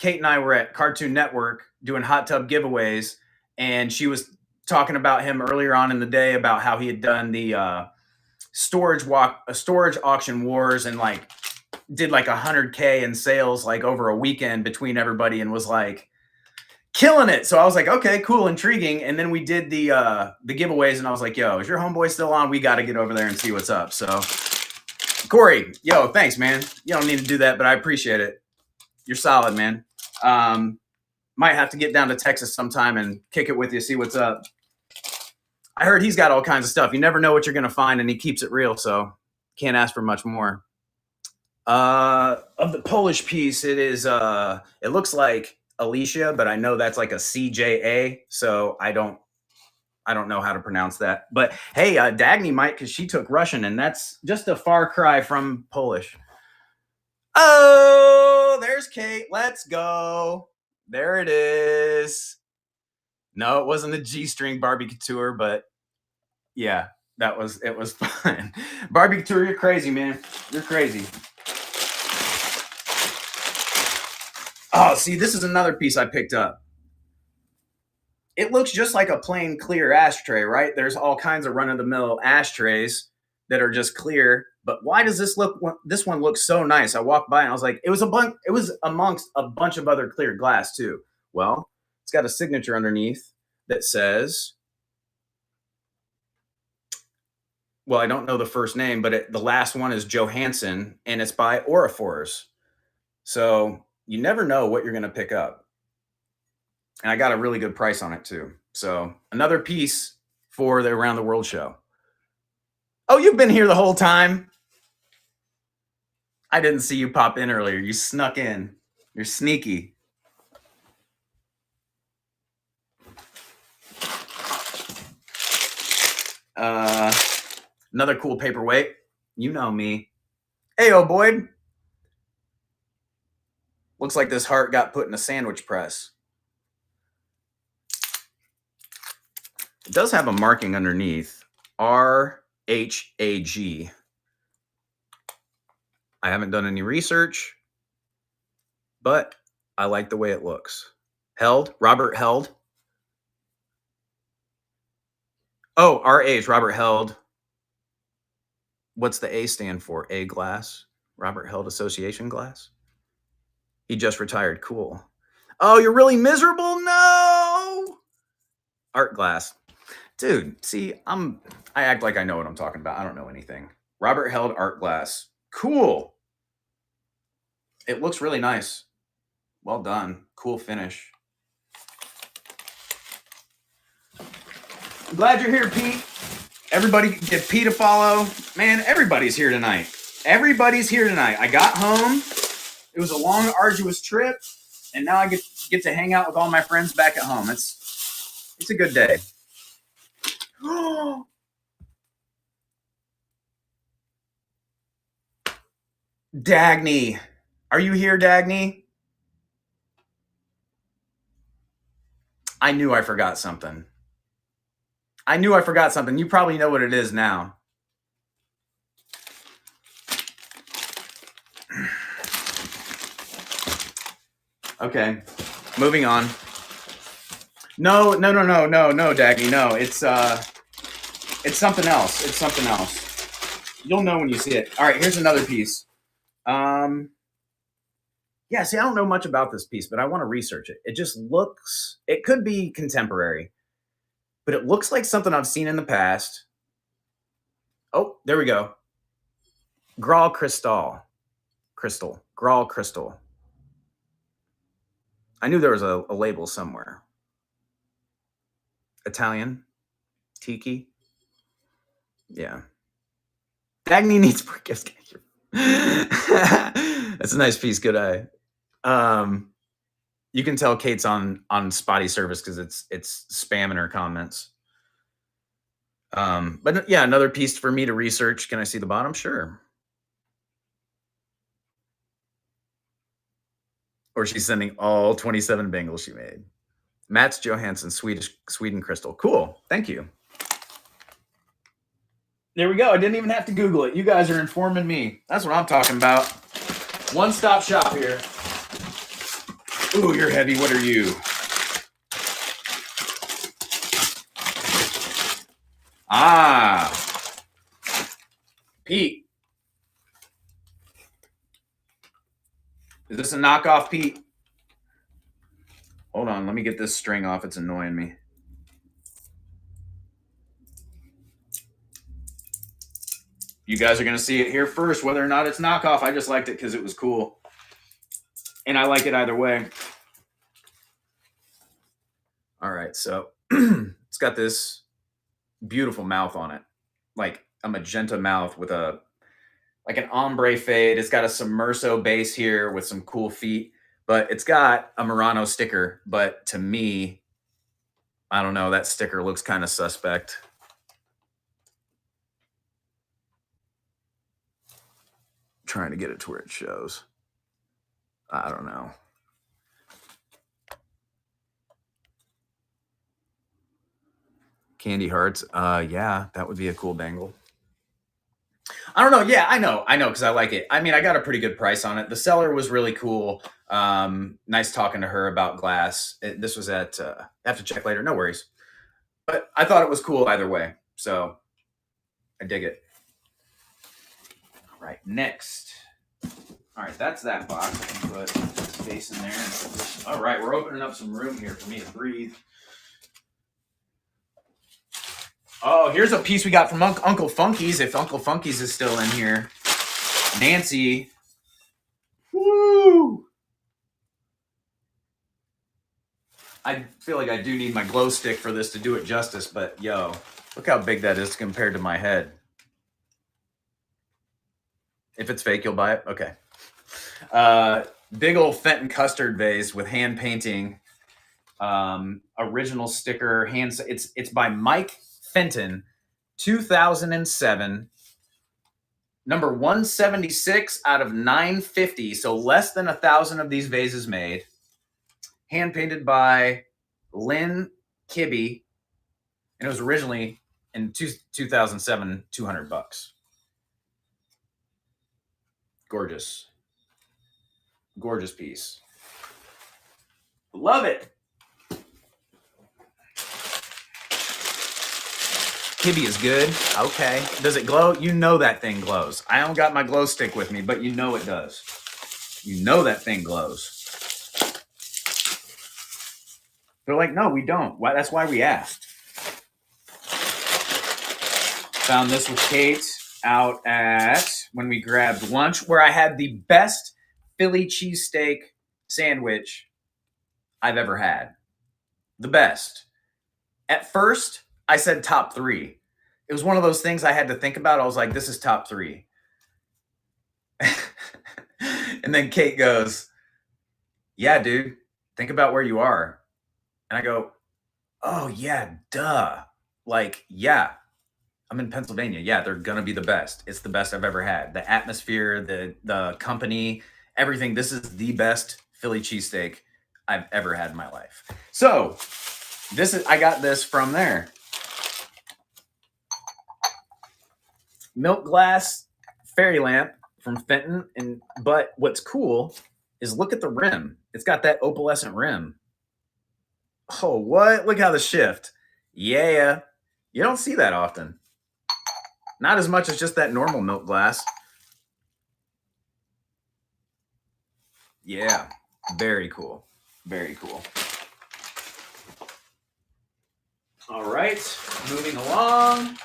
Kate and I were at Cartoon Network doing hot tub giveaways, and she was talking about him earlier on in the day about how he had done the storage auction wars and like did like 100K in sales like over a weekend between everybody and was like killing it. So I was like, okay, cool, intriguing. And then we did the giveaways and I was like, yo, is your homeboy still on? We got to get over there and see what's up. So Corey, yo, thanks, man. You don't need to do that, but I appreciate it. You're solid, man. Might have to get down to Texas sometime and kick it with you, see what's up. I heard he's got all kinds of stuff. You never know what you're going to find, and he keeps it real, so can't ask for much more. Of the Polish piece, it is, it looks like Alicia, but I know that's like a CJA, so I don't know how to pronounce that. But hey, Dagny might, because she took Russian, and that's just a far cry from Polish. Oh, there's Kate. Let's go. There it is. No, it wasn't a G-string Barbie Couture, but yeah, it was fun. Barbie Couture, you're crazy, man. You're crazy. Oh, see, this is another piece I picked up. It looks just like a plain clear ashtray, right? There's all kinds of run-of-the-mill ashtrays that are just clear. But why does this one look so nice? I walked by and I was like, it was amongst a bunch of other clear glass too. Well, it's got a signature underneath that says, well, I don't know the first name, but the last one is Johansson, and it's by Aurifors. So you never know what you're going to pick up. And I got a really good price on it too. So another piece for the Around the World show. Oh, you've been here the whole time. I didn't see you pop in earlier. You snuck in. You're sneaky. Another cool paperweight. You know me. Hey, oh Boyd. Looks like this heart got put in a sandwich press. It does have a marking underneath, RHAG. I haven't done any research, but I like the way it looks. Held, Robert Held. Oh, RH, Robert Held. What's the A stand for? A glass? Robert Held Association glass? He just retired. Cool. Oh, you're really miserable? No! Art glass. Dude, see, I act like I know what I'm talking about. I don't know anything. Robert Held art glass. Cool. It looks really nice. Well done. Cool finish. I'm glad you're here, Pete. Everybody give Pete a follow. Man, everybody's here tonight. Everybody's here tonight. I got home. It was a long, arduous trip, and now I get to hang out with all my friends back at home. It's a good day. Dagny. Are you here, Dagny? I knew I forgot something. You probably know what it is now. Okay, moving on. No, Dagny, no. It's something else. It's something else. You'll know when you see it. All right, here's another piece. Yeah, see, I don't know much about this piece, but I want to research it. It just looks, it could be contemporary, but it looks like something I've seen in the past. Oh, there we go. Graal Crystal. Graal Crystal. I knew there was a label somewhere. Italian. Tiki. Yeah. Dagny needs more gifts. That's a nice piece. Good eye. You can tell Kate's on spotty service because it's spamming her comments. But yeah, another piece for me to research. Can I see the bottom? Sure. Or she's sending all 27 bangles she made. Mats Johansson, Sweden crystal. Cool. Thank you. There we go. I didn't even have to Google it. You guys are informing me. That's what I'm talking about. One-stop shop here. Ooh, you're heavy. What are you? Ah. Pete. Is this a knockoff, Pete? Hold on. Let me get this string off. It's annoying me. You guys are going to see it here first, whether or not it's knockoff. I just liked it because it was cool. And I like it either way. All right, so it's got this beautiful mouth on it, like a magenta mouth with like an ombre fade. It's got a Submerso base here with some cool feet, but it's got a Murano sticker. But to me, I don't know, that sticker looks kind of suspect. Trying to get it to where it shows. I don't know. Candy hearts. Yeah, that would be a cool bangle. I don't know. Yeah, I know, because I like it. I mean, I got a pretty good price on it. The seller was really cool. Nice talking to her about glass. This was at, I have to check later. No worries. But I thought it was cool either way. So I dig it. All right, next. All right, that's that box. I can put space in there. All right, we're opening up some room here for me to breathe. Oh, here's a piece we got from Uncle Funky's, if Uncle Funky's is still in here. Nancy. Woo! I feel like I do need my glow stick for this to do it justice, but yo, look how big that is compared to my head. If it's fake, you'll buy it? Okay. Big old Fenton custard vase with hand painting. Original sticker. It's by Mike Fenton, 2007. Number 176 out of 950. So less than 1,000 of these vases made. Hand painted by Lynn Kibbe. And it was originally in 2007, $200. Gorgeous. Gorgeous piece. Love it. Kibby is good. Okay. Does it glow? You know that thing glows. I don't got my glow stick with me, but you know it does. You know that thing glows. They're like, no, we don't. Why? That's why we asked. Found this with Kate out at when we grabbed lunch, where I had the best Philly cheesesteak sandwich I've ever had. The best. At first, I said top 3. It was one of those things I had to think about. I was like, this is top 3. And then Kate goes, yeah, dude, think about where you are. And I go, oh, yeah, duh. Like, yeah, I'm in Pennsylvania. Yeah, they're going to be the best. It's the best I've ever had. The atmosphere, the company, everything. This is the best Philly cheesesteak I've ever had in my life. So I got this from there. Milk glass fairy lamp from Fenton. But what's cool is look at the rim. It's got that opalescent rim. Oh, what? Look how the shift. Yeah. You don't see that often. Not as much as just that normal milk glass. Yeah. Very cool. Very cool. All right. Moving along.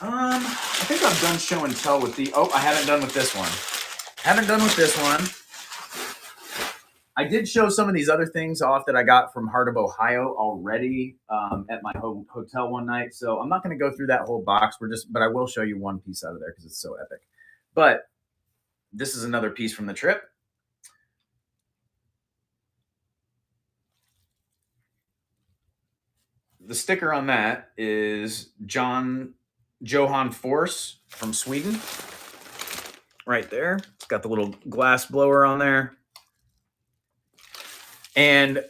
I think I'm done show and tell with I haven't done with this one. I did show some of these other things off that I got from Heart of Ohio already at my hotel one night. So I'm not going to go through that whole box. But I will show you one piece out of there because it's so epic. But this is another piece from the trip. The sticker on that is Johan Force from Sweden. Right there. It's got the little glass blower on there. And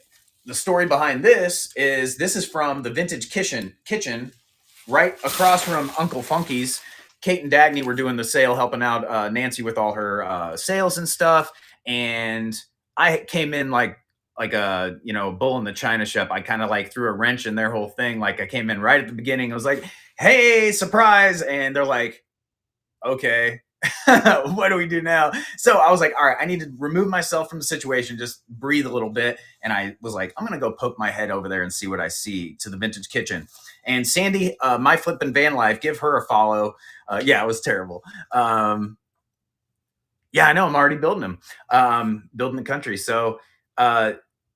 the story behind this is from the Vintage Kitchen right across from Uncle Funky's. Kate and Dagny were doing the sale, helping out Nancy with all her sales and stuff. And I came in like a bull in the china shop. I kind of like threw a wrench in their whole thing. Like I came in right at the beginning. I was like, "Hey, surprise!" And they're like, "Okay." What do we do now? So I was like, all right, I need to remove myself from the situation, just breathe a little bit. And I was like, I'm going to go poke my head over there and see what I see to the Vintage Kitchen. And Sandy, my flippin' van life, give her a follow. Yeah, it was terrible. Yeah, I know. I'm already building them, building the country. So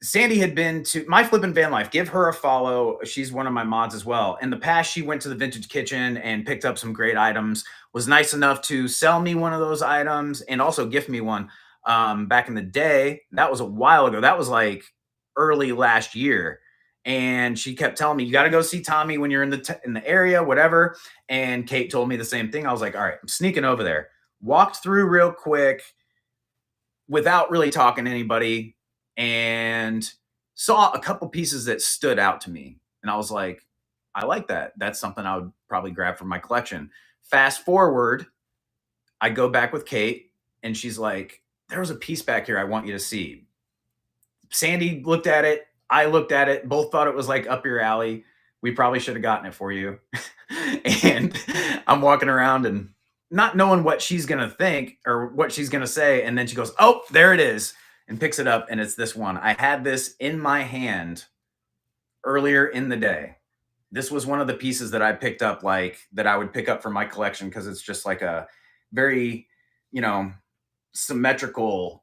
Sandy had been to my flippin' van life. Give her a follow. She's one of my mods as well. In the past, she went to the Vintage Kitchen and picked up some great items. Was nice enough to sell me one of those items and also gift me one back in the day. That was a while ago. That was like early last year. And she kept telling me, you got to go see Tommy when you're in the area, whatever. And Kate told me the same thing. I was like, all right, I'm sneaking over there. Walked through real quick without really talking to anybody and saw a couple pieces that stood out to me. And I was like, I like that. That's something I would probably grab from my collection. Fast forward, I go back with Kate and she's like, there was a piece back here I want you to see. Sandy looked at it. I looked at it. Both thought it was like up your alley. We probably should have gotten it for you. And I'm walking around and not knowing what she's going to think or what she's going to say. And then she goes, oh, there it is. And picks it up. And it's this one. I had this in my hand earlier in the day. This was one of the pieces that I picked up, like that I would pick up for my collection because it's just like a very, symmetrical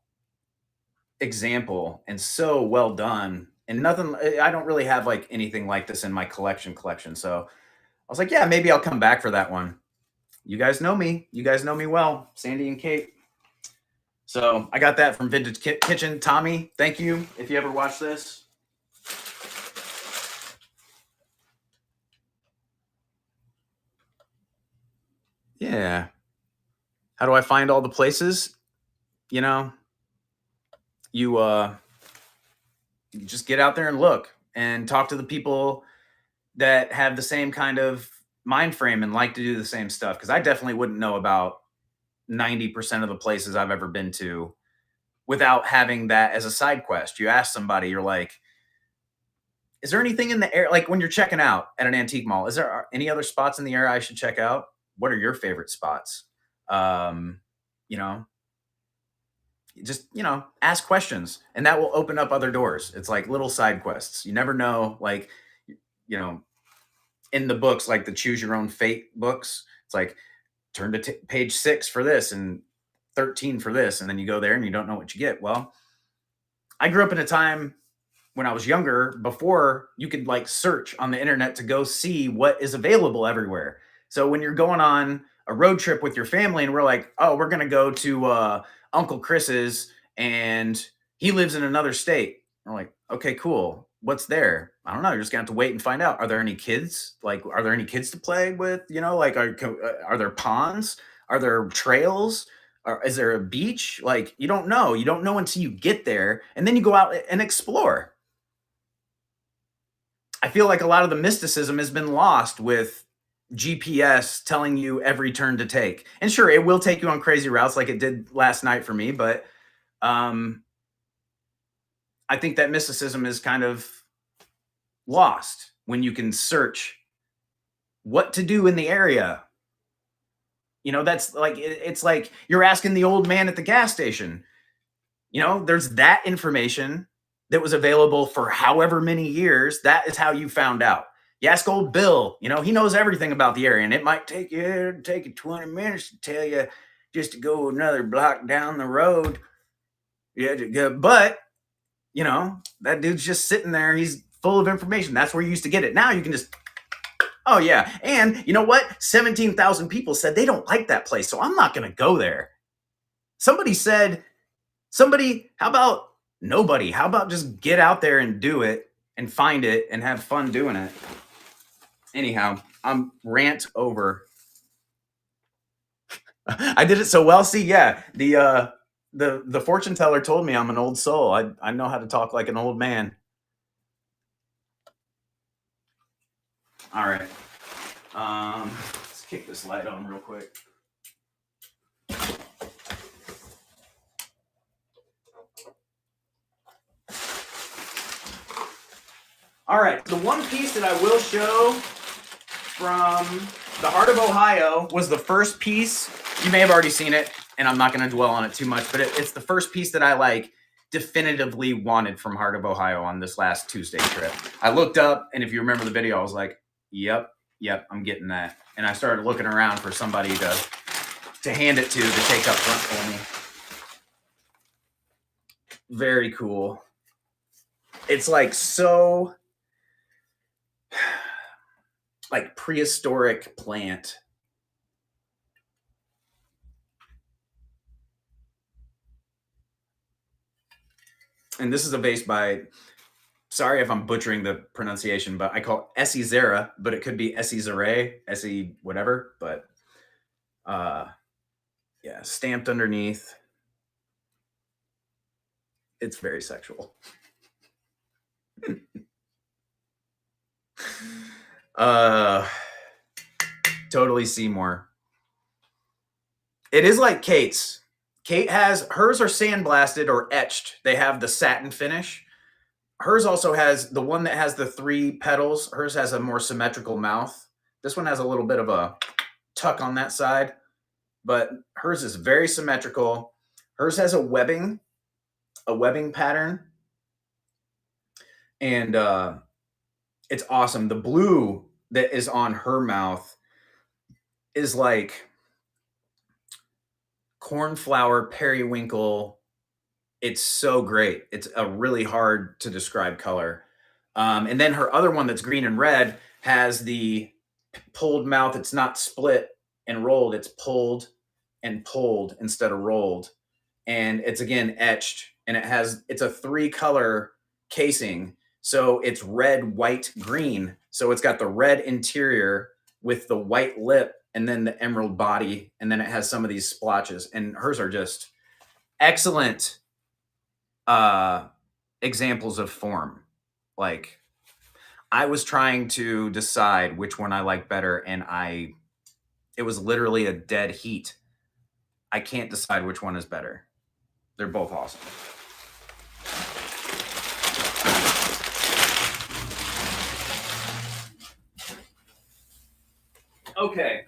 example and so well done. And nothing, I don't really have like anything like this in my collection. So I was like, yeah, maybe I'll come back for that one. You guys know me. You guys know me well, Sandy and Kate. So I got that from Vintage Kitchen. Tommy, thank you if you ever watch this. Yeah. How do I find all the places? You just get out there and look and talk to the people that have the same kind of mind frame and like to do the same stuff. Because I definitely wouldn't know about 90% of the places I've ever been to without having that as a side quest. You ask somebody, you're like, is there anything in the air? Like when you're checking out at an antique mall, is there any other spots in the area I should check out? What are your favorite spots? Um, you know, just, ask questions and that will open up other doors. It's like little side quests. You never know. Like, you know, in the books, like the choose your own fate books, it's like turn to page 6 for this and 13 for this. And then you go there and you don't know what you get. Well, I grew up in a time when I was younger, before you could like search on the internet to go see what is available everywhere. So when you're going on a road trip with your family and we're like, oh, we're going to go to Uncle Chris's and he lives in another state. We're like, okay, cool. What's there? I don't know. You're just going to have to wait and find out. Are there any kids? Like, are there any kids to play with? Like, are there ponds? Are there trails? Or is there a beach? Like, you don't know. You don't know until you get there. And then you go out and explore. I feel like a lot of the mysticism has been lost with GPS telling you every turn to take. And sure, it will take you on crazy routes like it did last night for me, but I think that mysticism is kind of lost when you can search what to do in the area. That's like, it's like you're asking the old man at the gas station. There's that information that was available for however many years. That is how you found out. You ask old Bill, he knows everything about the area, and it might take you 20 minutes to tell you just to go another block down the road. Yeah, but that dude's just sitting there. He's full of information. That's where you used to get it. Now you can just, oh yeah. And you know what? 17,000 people said they don't like that place, so I'm not going to go there. Somebody, how about nobody? How about just get out there and do it and find it and have fun doing it? Anyhow, I'm rant over. I did it so well. See, yeah, the fortune teller told me I'm an old soul. I know how to talk like an old man. All right. Let's kick this light on real quick. All right, the one piece that I will show from the heart of Ohio was the first piece. You may have already seen it, and I'm not going to dwell on it too much, but it's the first piece that I definitively wanted from Heart of Ohio on this last Tuesday trip. I looked up, and if you remember the video, I was like, yep, I'm getting that. And I started looking around for somebody to hand it to take up front for me. Very cool. It's so prehistoric plant. And this is a vase by, sorry if I'm butchering the pronunciation, but I call it Essie Zera, but it could be Essie Zere, Essie whatever, but yeah, stamped underneath. It's very sexual. Totally Seymour. It is like Kate's. Kate has, hers are sandblasted or etched. They have the satin finish. Hers also has the one that has the 3 petals. Hers has a more symmetrical mouth. This one has a little bit of a tuck on that side, but hers is very symmetrical. Hers has a webbing pattern. And it's awesome. The blue that is on her mouth is like cornflower periwinkle. It's so great. It's a really hard to describe color. And then her other one that's green and red has the pulled mouth. It's not split and rolled. It's pulled and pulled instead of rolled. And it's again etched, and it's a 3-color casing. So it's red, white, green. So it's got the red interior with the white lip and then the emerald body. And then it has some of these splotches, and hers are just excellent examples of form. I was trying to decide which one I like better, and it was literally a dead heat. I can't decide which one is better. They're both awesome. Okay,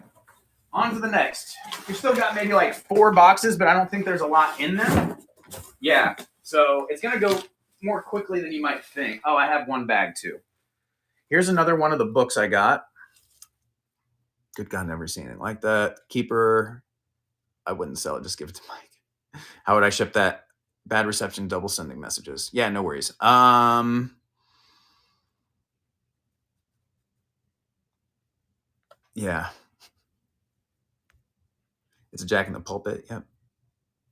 on to the next. We still got maybe like 4 boxes, but I don't think there's a lot in them. Yeah, so it's gonna go more quickly than you might think. Oh, I have one bag too. Here's another one of the books I got. Good God, never seen anything like that. Keeper. I wouldn't sell it. Just give it to Mike. How would I ship that? Bad reception, double sending messages. Yeah, no worries. Yeah. It's a Jack in the Pulpit. Yep.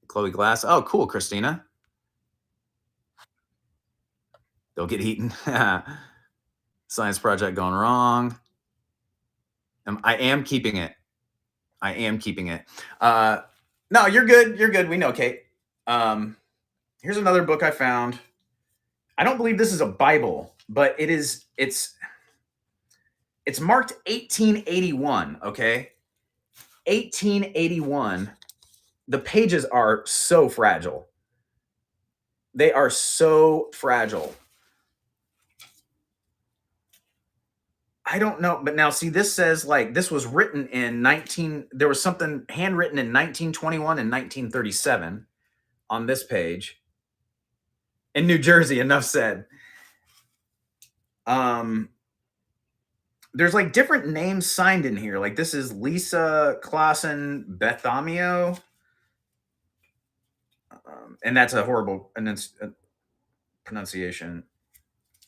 Chloe Glass. Oh, cool, Christina. They'll get eaten. Science project gone wrong. I am keeping it. I am keeping it. No, you're good. You're good. We know, Kate. Here's another book I found. I don't believe this is a Bible, but it's marked 1881, okay? 1881. The pages are so fragile. They are so fragile. I don't know, but now see, this says like this was written in there was something handwritten in 1921 and 1937 on this page. In New Jersey, enough said. There's like different names signed in here. Like this is Lisa Clausen Bethamio. And that's a horrible pronunciation.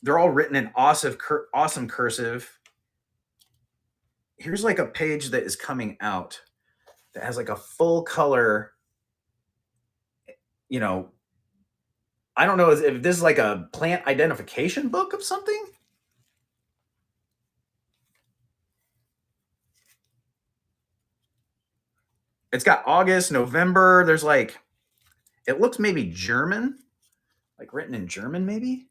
They're all written in awesome cursive. Here's like a page that is coming out that has like a full color, you know, I don't know if this is like a plant identification book of something. It's got August, November. There's like, it looks maybe German, like written in German, maybe.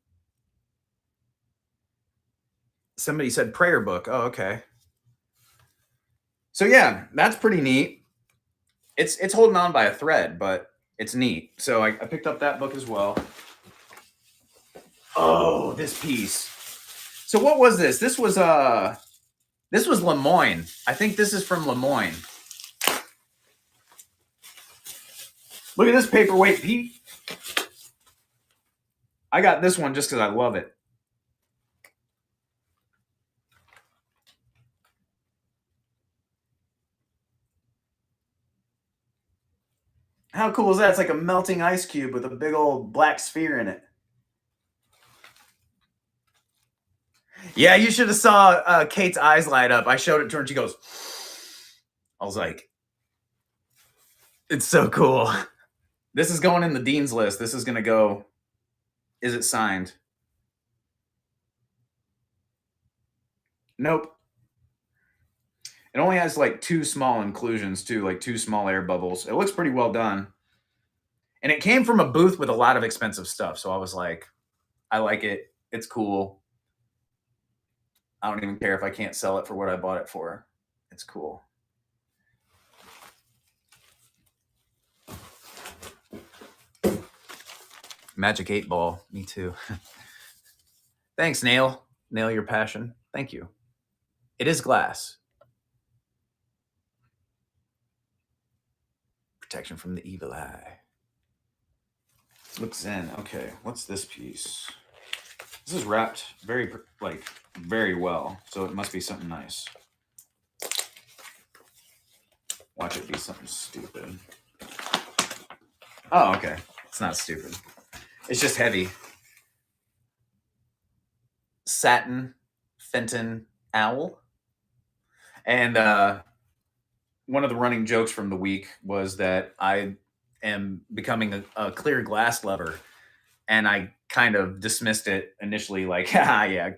Somebody said prayer book. Oh, okay. So yeah, that's pretty neat. It's holding on by a thread, but it's neat. So I picked up that book as well. Oh, this piece. So what was this? This was Lemoyne. I think this is from Lemoyne. Look at this paperweight, Pete. I got this one just because I love it. How cool is that? It's like a melting ice cube with a big old black sphere in it. Yeah, you should have saw Kate's eyes light up. I showed it to her and she goes, I was like, it's so cool. This is going in the Dean's list. This is going to go, is it signed? Nope. It only has like 2 small inclusions too, like 2 small air bubbles. It looks pretty well done. And it came from a booth with a lot of expensive stuff. So I was like, I like it. It's cool. I don't even care if I can't sell it for what I bought it for. It's cool. Magic 8 Ball. Me too. Thanks, Nail. Nail your passion. Thank you. It is glass. Protection from the evil eye. Looks in. Okay, what's this piece? This is wrapped very well, so it must be something nice. Watch it be something stupid. Oh, okay. It's not stupid. It's just heavy. Satin Fenton owl. And one of the running jokes from the week was that I am becoming a clear glass lover. And I kind of dismissed it initially, like, yeah,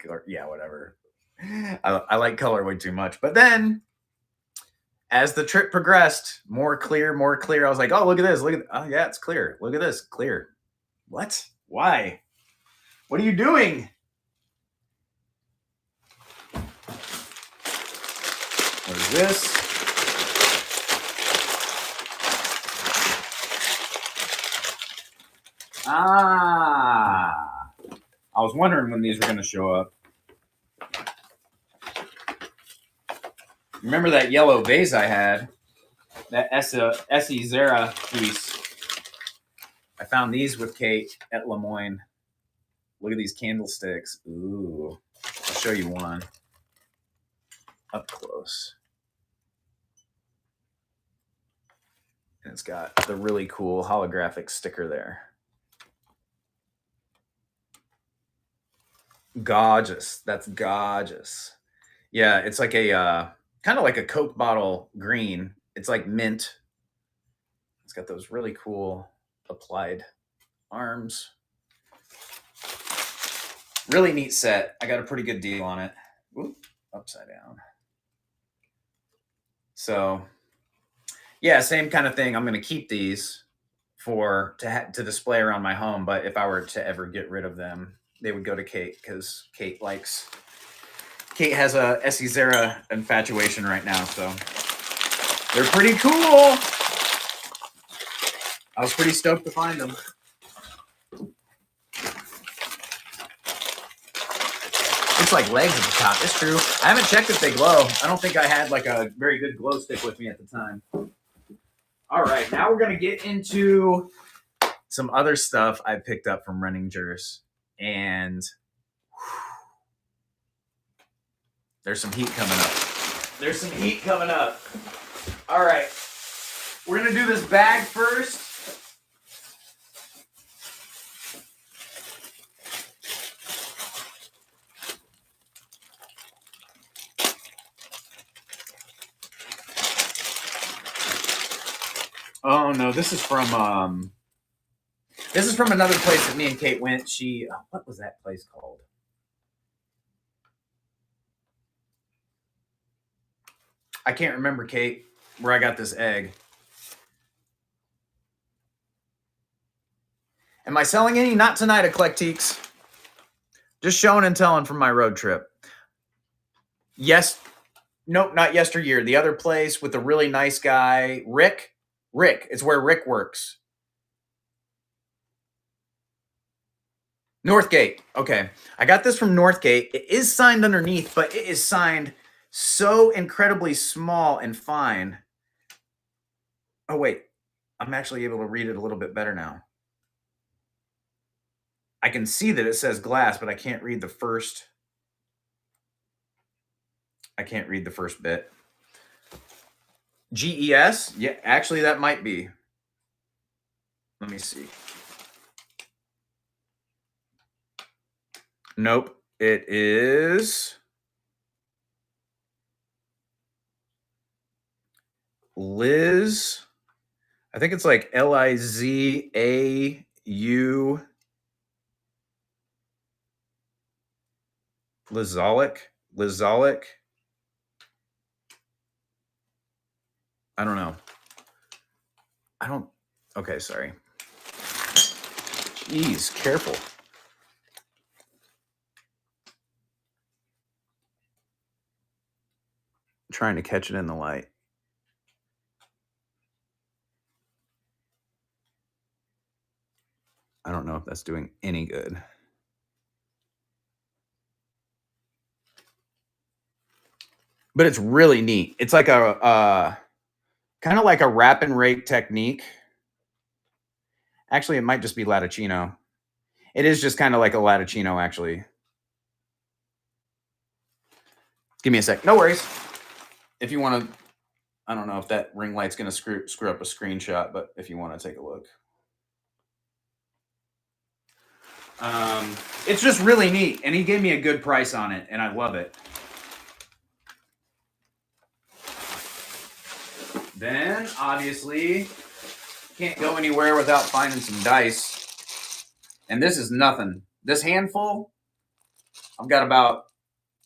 whatever. I like color way too much. But then, as the trip progressed, more clear. I was like, oh, look at this. Oh, yeah, it's clear. Look at this. Clear. What? Why? What are you doing? this. Ah, I was wondering when these were going to show up. Remember that yellow vase I had? That Essie Zara piece. I found these with Kate at Lemoyne. Look at these candlesticks. Ooh. I'll show you one up close. And it's got the really cool holographic sticker there. Gorgeous. That's gorgeous. Yeah, it's like a kind of like a Coke bottle green. It's like mint. It's got those really cool applied arms. Really neat set. I got a pretty good deal on it. Oop, upside down. So, yeah, same kind of thing. I'm going to keep these to display around my home. But if I were to ever get rid of them, they would go to Kate because Kate has a Essie Zara infatuation right now. So they're pretty cool. I was pretty stoked to find them. It's like legs at the top. It's true. I haven't checked if they glow. I don't think I had like a very good glow stick with me at the time. All right, now we're going to get into some other stuff I picked up from Renninger's. And there's some heat coming up. All right. We're going to do this bag first. Oh no, this is from another place that me and Kate went. What was that place called? I can't remember, Kate, where I got this egg. Am I selling any? Not tonight at Collectiques. Just showing and telling from my road trip. Yes. Nope, not yesteryear. The other place with the really nice guy, Rick. It's where Rick works. Northgate. Okay. I got this from Northgate. It is signed underneath, but it is signed so incredibly small and fine. Oh, wait. I'm actually able to read it a little bit better now. I can see that it says glass, but I can't read the first. I can't read the first bit. GES? Yeah, actually, that might be. Let me see. Nope. It is Liz. I think it's like Lizau. Lizolic. I don't know. Okay, sorry. Jeez, careful. I'm trying to catch it in the light. I don't know if that's doing any good. But it's really neat. It's like a kind of like a wrap and rake technique. Actually, it might just be Latticino. It is just kind of like a Latticino, actually. Give me a sec. No worries. If you want to, I don't know if that ring light's going to screw up a screenshot, but if you want to take a look. It's just really neat, and he gave me a good price on it, and I love it. Then, obviously, can't go anywhere without finding some dice. And this is nothing. This handful, I've got about,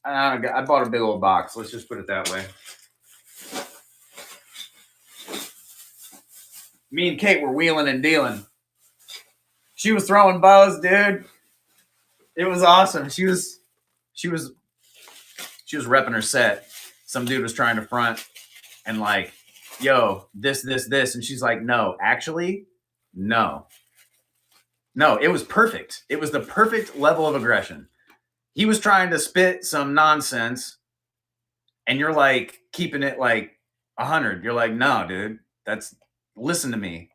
I bought a big old box. Let's just put it that way. Me and Kate were wheeling and dealing. She was throwing bows, dude. It was awesome. She was repping her set. Some dude was trying to front. and like, yo, this. And she's like, no, actually, no. No, it was perfect. It was the perfect level of aggression. He was trying to spit some nonsense, and you're like keeping it like 100. You're like, no, dude, listen to me.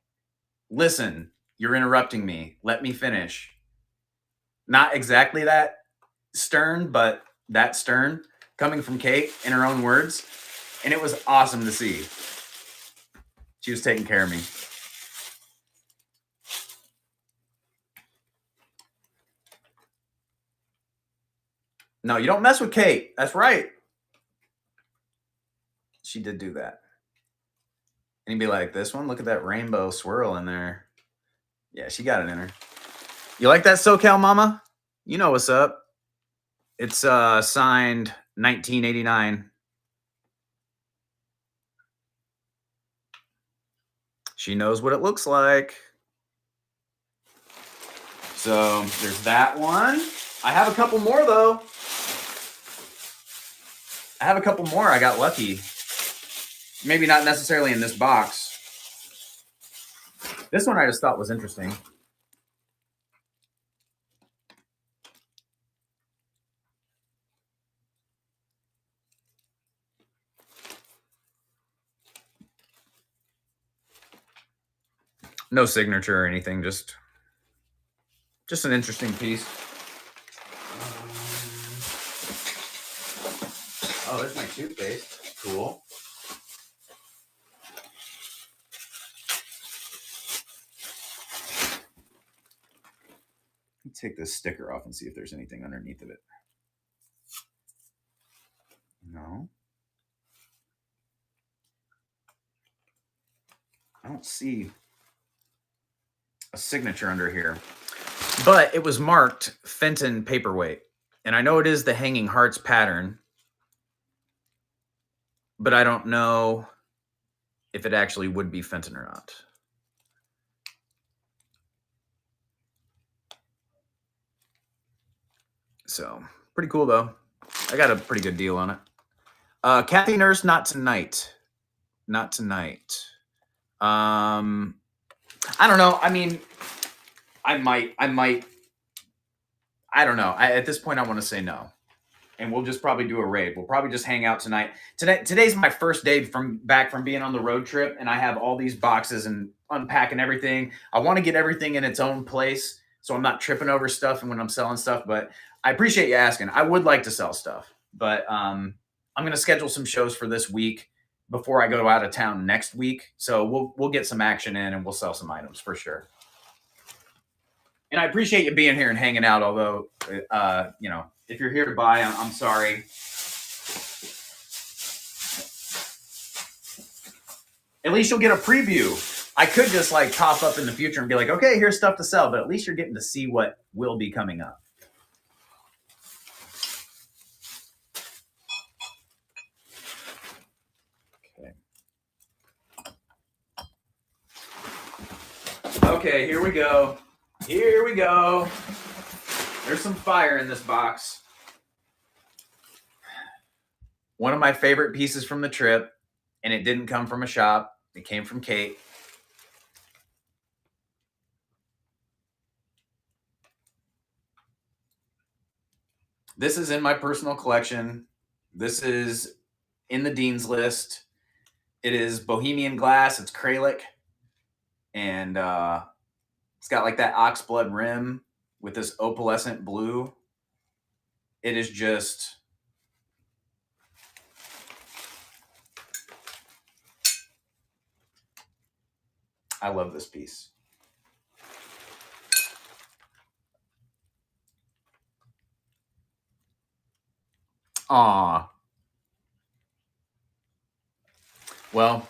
Listen, you're interrupting me. Let me finish. Not exactly that stern, but that stern coming from Kate in her own words. And it was awesome to see. She was taking care of me. No, you don't mess with Kate. That's right. She did do that. And he'd be like, this one, look at that rainbow swirl in there. Yeah, she got it in her. You like that SoCal Mama? You know what's up. It's signed 1989. She knows what it looks like. So there's that one. I have a couple more though. I got lucky. Maybe not necessarily in this box. This one I just thought was interesting. No signature or anything, just an interesting piece. Oh, there's my toothpaste. Cool. Let me take this sticker off and see if there's anything underneath of it. No. I don't see a signature under here. But it was marked Fenton Paperweight. And I know it is the Hanging Hearts pattern. But I don't know if it actually would be Fenton or not. So, pretty cool though. I got a pretty good deal on it. Kathy Nurse, not tonight. Not tonight. I don't know. I mean, I might. I don't know. At this point, I want to say no. And we'll just probably do a raid. We'll probably just hang out tonight. Today's my first day back from being on the road trip, and I have all these boxes and unpacking everything. I want to get everything in its own place, so I'm not tripping over stuff and when I'm selling stuff. But I appreciate you asking. I would like to sell stuff, but I'm going to schedule some shows for this week before I go out of town next week. So we'll get some action in and we'll sell some items for sure. And I appreciate you being here and hanging out. Although, if you're here to buy, I'm sorry. At least you'll get a preview. I could just like pop up in the future and be like, okay, here's stuff to sell. But at least you're getting to see what will be coming up. Okay, here we go. Here we go. There's some fire in this box. One of my favorite pieces from the trip, and it didn't come from a shop. It came from Kate. This is in my personal collection. This is in the Dean's list. It is Bohemian glass. It's acrylic. And it's got like that oxblood rim with this opalescent blue. It is just... I love this piece. Aw. Well,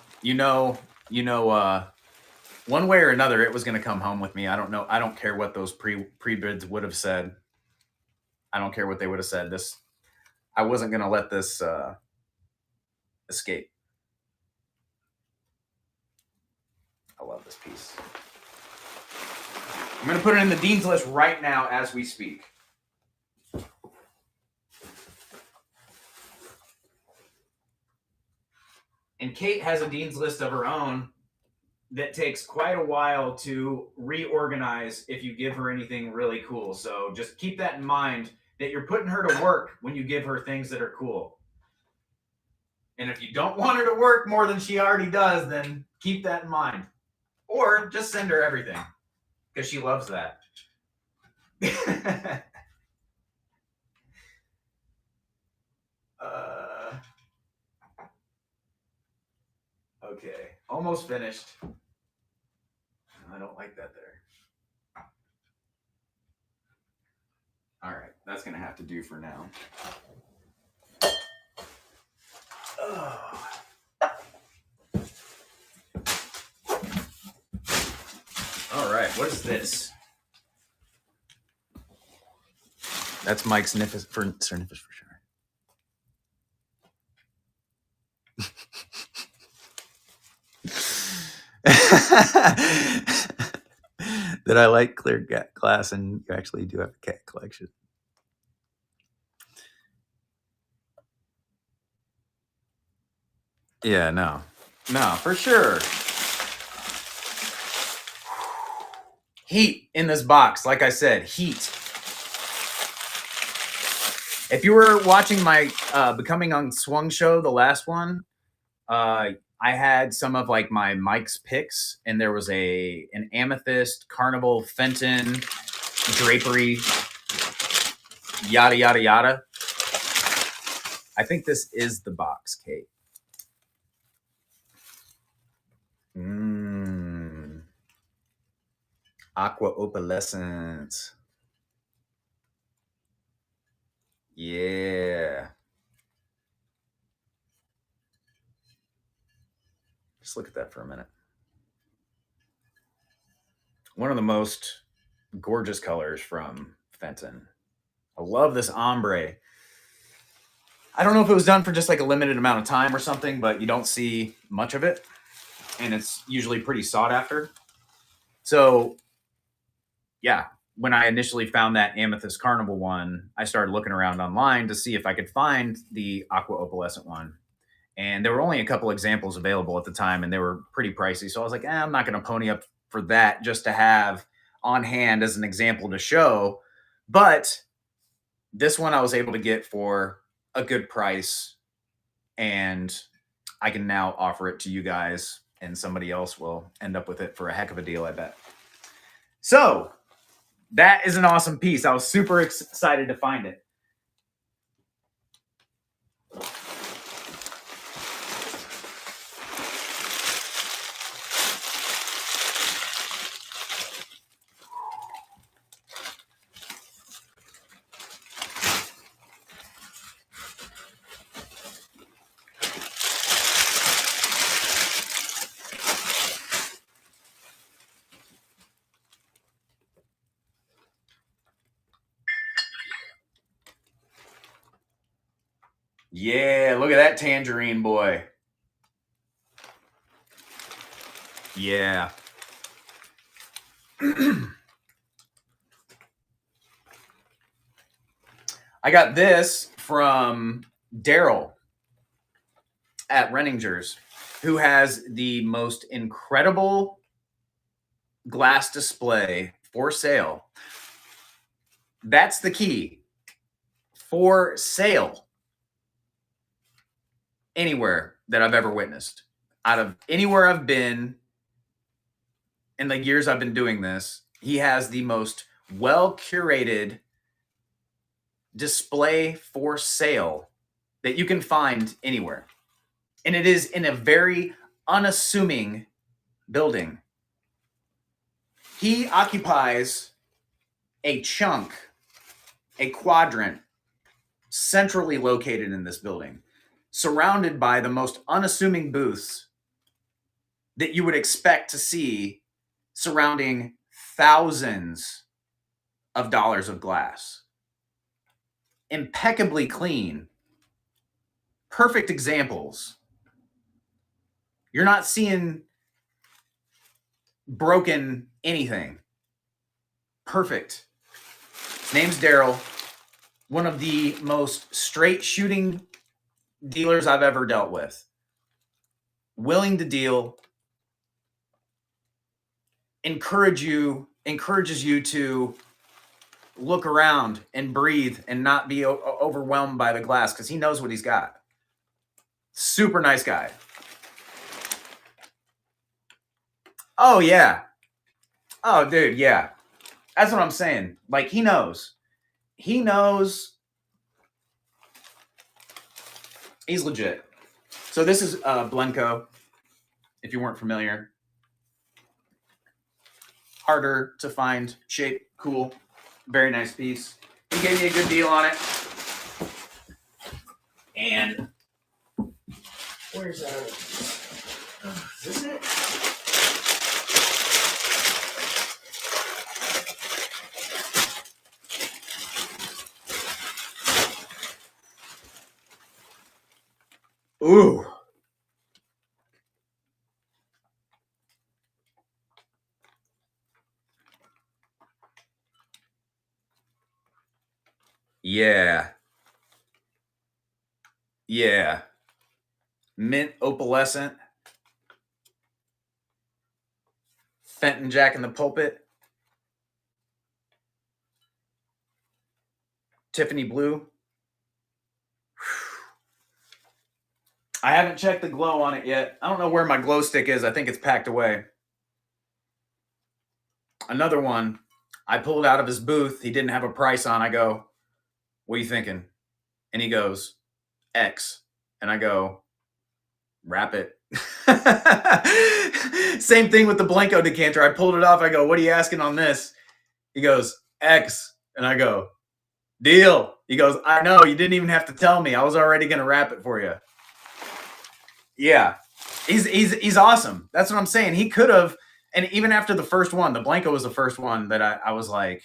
one way or another, it was going to come home with me. I don't know. I don't care what those pre-bids would have said. I don't care what they would have said. I wasn't going to let this escape. I love this piece. I'm going to put it in the Dean's list right now as we speak. And Kate has a Dean's List of her own that takes quite a while to reorganize if you give her anything really cool. So just keep that in mind, that you're putting her to work when you give her things that are cool. And if you don't want her to work more than she already does, then keep that in mind. Or just send her everything, because she loves that. Okay, almost finished. I don't like that there. All right, that's gonna have to do for now. All right, what is this? That's Mike's Sniffus for sure. That I like clear glass, and you actually do have a cat collection. Yeah, no, for sure. Heat in this box, like I said, heat. If you were watching my Becoming Unswung show, the last one, I had some of like my Mike's picks, and there was an amethyst, carnival, Fenton, drapery, yada yada yada. I think this is the box, Kate. Aqua opalescence. Yeah. Just look at that for a minute. One of the most gorgeous colors from Fenton. I love this ombre. I don't know if it was done for just like a limited amount of time or something, but you don't see much of it, and it's usually pretty sought after. So yeah, when I initially found that Amethyst Carnival one, I started looking around online to see if I could find the Aqua Opalescent one. And there were only a couple examples available at the time, and they were pretty pricey. So I was like, I'm not going to pony up for that just to have on hand as an example to show. But this one I was able to get for a good price, and I can now offer it to you guys, and somebody else will end up with it for a heck of a deal, I bet. So that is an awesome piece. I was super excited to find it. Yeah, look at that tangerine boy. Yeah. I got this from Daryl at Renninger's, who has the most incredible glass display for sale. That's the key. For sale. Anywhere that I've ever witnessed. Out of anywhere I've been in the years I've been doing this, he has the most well-curated display for sale that you can find anywhere. And it is in a very unassuming building. He occupies a chunk, a quadrant, centrally located in this building, surrounded by the most unassuming booths that you would expect to see, surrounding thousands of dollars of glass. Impeccably clean. Perfect examples. You're not seeing broken anything. Perfect. His name's Daryl. One of the most straight shooting dealers I've ever dealt with. willing to deal, encourages you to look around and breathe and not be overwhelmed by the glass because he knows what he's got. Super nice guy. Oh, yeah. Oh, dude, yeah. That's what I'm saying. Like, he knows. He knows. He's legit. So this is Blanco, if you weren't familiar. Harder to find shape, cool, very nice piece. He gave me a good deal on it. And where's that? Is this it? Ooh. Yeah. Yeah. Mint opalescent. Fenton Jack in the Pulpit. Tiffany blue. I haven't checked the glow on it yet. I don't know where my glow stick is. I think it's packed away. Another one. I pulled out of his booth. He didn't have a price on. I go, what are you thinking? And he goes, X. And I go, wrap it. Same thing with the Blanco decanter. I pulled it off. I go, what are you asking on this? He goes, X. And I go, deal. He goes, I know. You didn't even have to tell me. I was already going to wrap it for you. Yeah. He's awesome. That's what I'm saying. He could have, and even after the first one, the Blanco was the first one that I was like,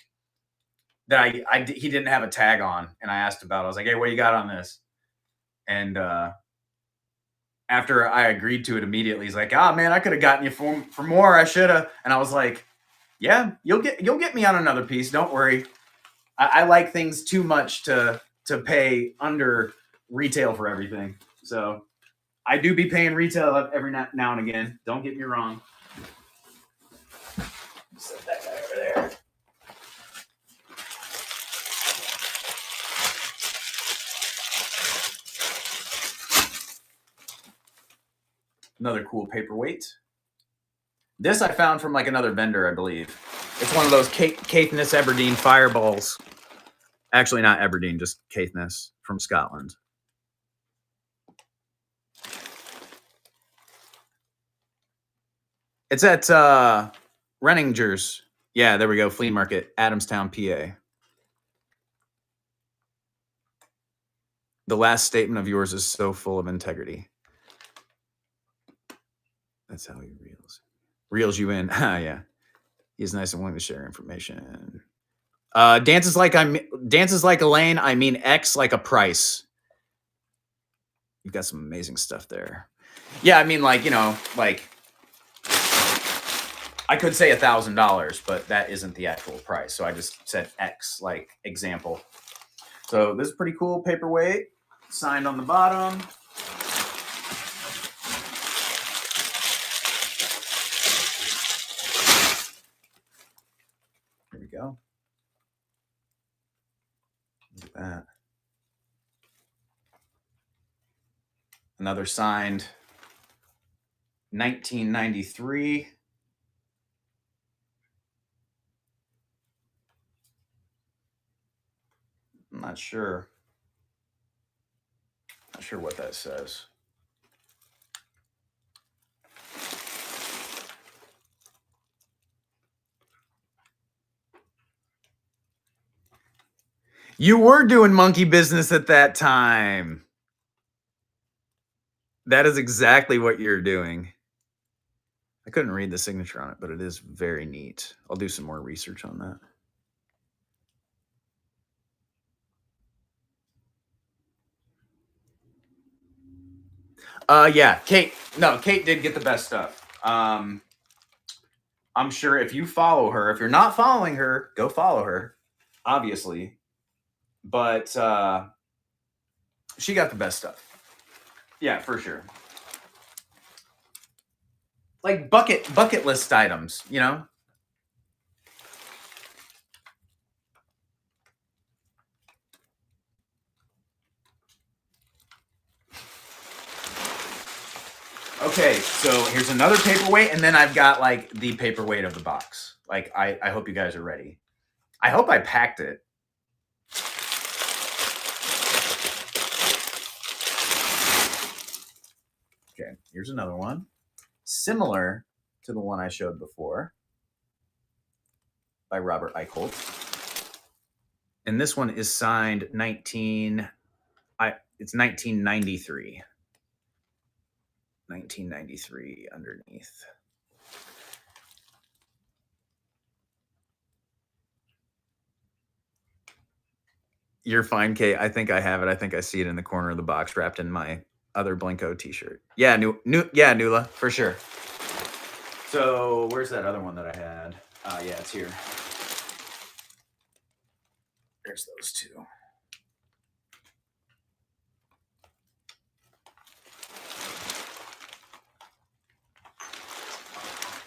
that he didn't have a tag on. And I asked about it. I was like, hey, what you got on this? And after I agreed to it immediately, he's like, oh man, I could have gotten you for more. I should have. And I was like, yeah, you'll get me on another piece. Don't worry. I like things too much to pay under retail for everything. So I do be paying retail every now and again. Don't get me wrong. Set that guy over there. Another cool paperweight. This I found from like another vendor, I believe. It's one of those Caithness Aberdeen fireballs. Actually, not Aberdeen, just Caithness from Scotland. It's at Renninger's. Yeah, there we go. Flea Market, Adamstown, PA. The last statement of yours is so full of integrity. That's how he reels you in. Yeah, he's nice and willing to share information. Dances like Elaine. I mean X like a price. You've got some amazing stuff there. Yeah, I mean, like, you know, like I could say $1,000, but that isn't the actual price. So I just said X, like example. So this is pretty cool paperweight, signed on the bottom. There we go. Look at that. Another signed 1993. I'm not sure. Not sure what that says. You were doing monkey business at that time. That is exactly what you're doing. I couldn't read the signature on it, but it is very neat. I'll do some more research on that. Yeah, Kate did get the best stuff. I'm sure if you follow her, if you're not following her, go follow her, obviously. But she got the best stuff. Yeah, for sure. like bucket list items, you know? Okay, so here's another paperweight, and then I've got like the paperweight of the box. Like I hope you guys are ready. I hope I packed it. Okay, here's another one. Similar to the one I showed before by Robert Eichholt. And this one is signed it's 1993. 1993 underneath. You're fine, Kate. I think I have it. I think I see it in the corner of the box wrapped in my other Blanco t-shirt. Yeah, Nula, for sure. So where's that other one that I had? Yeah, it's here. There's those two.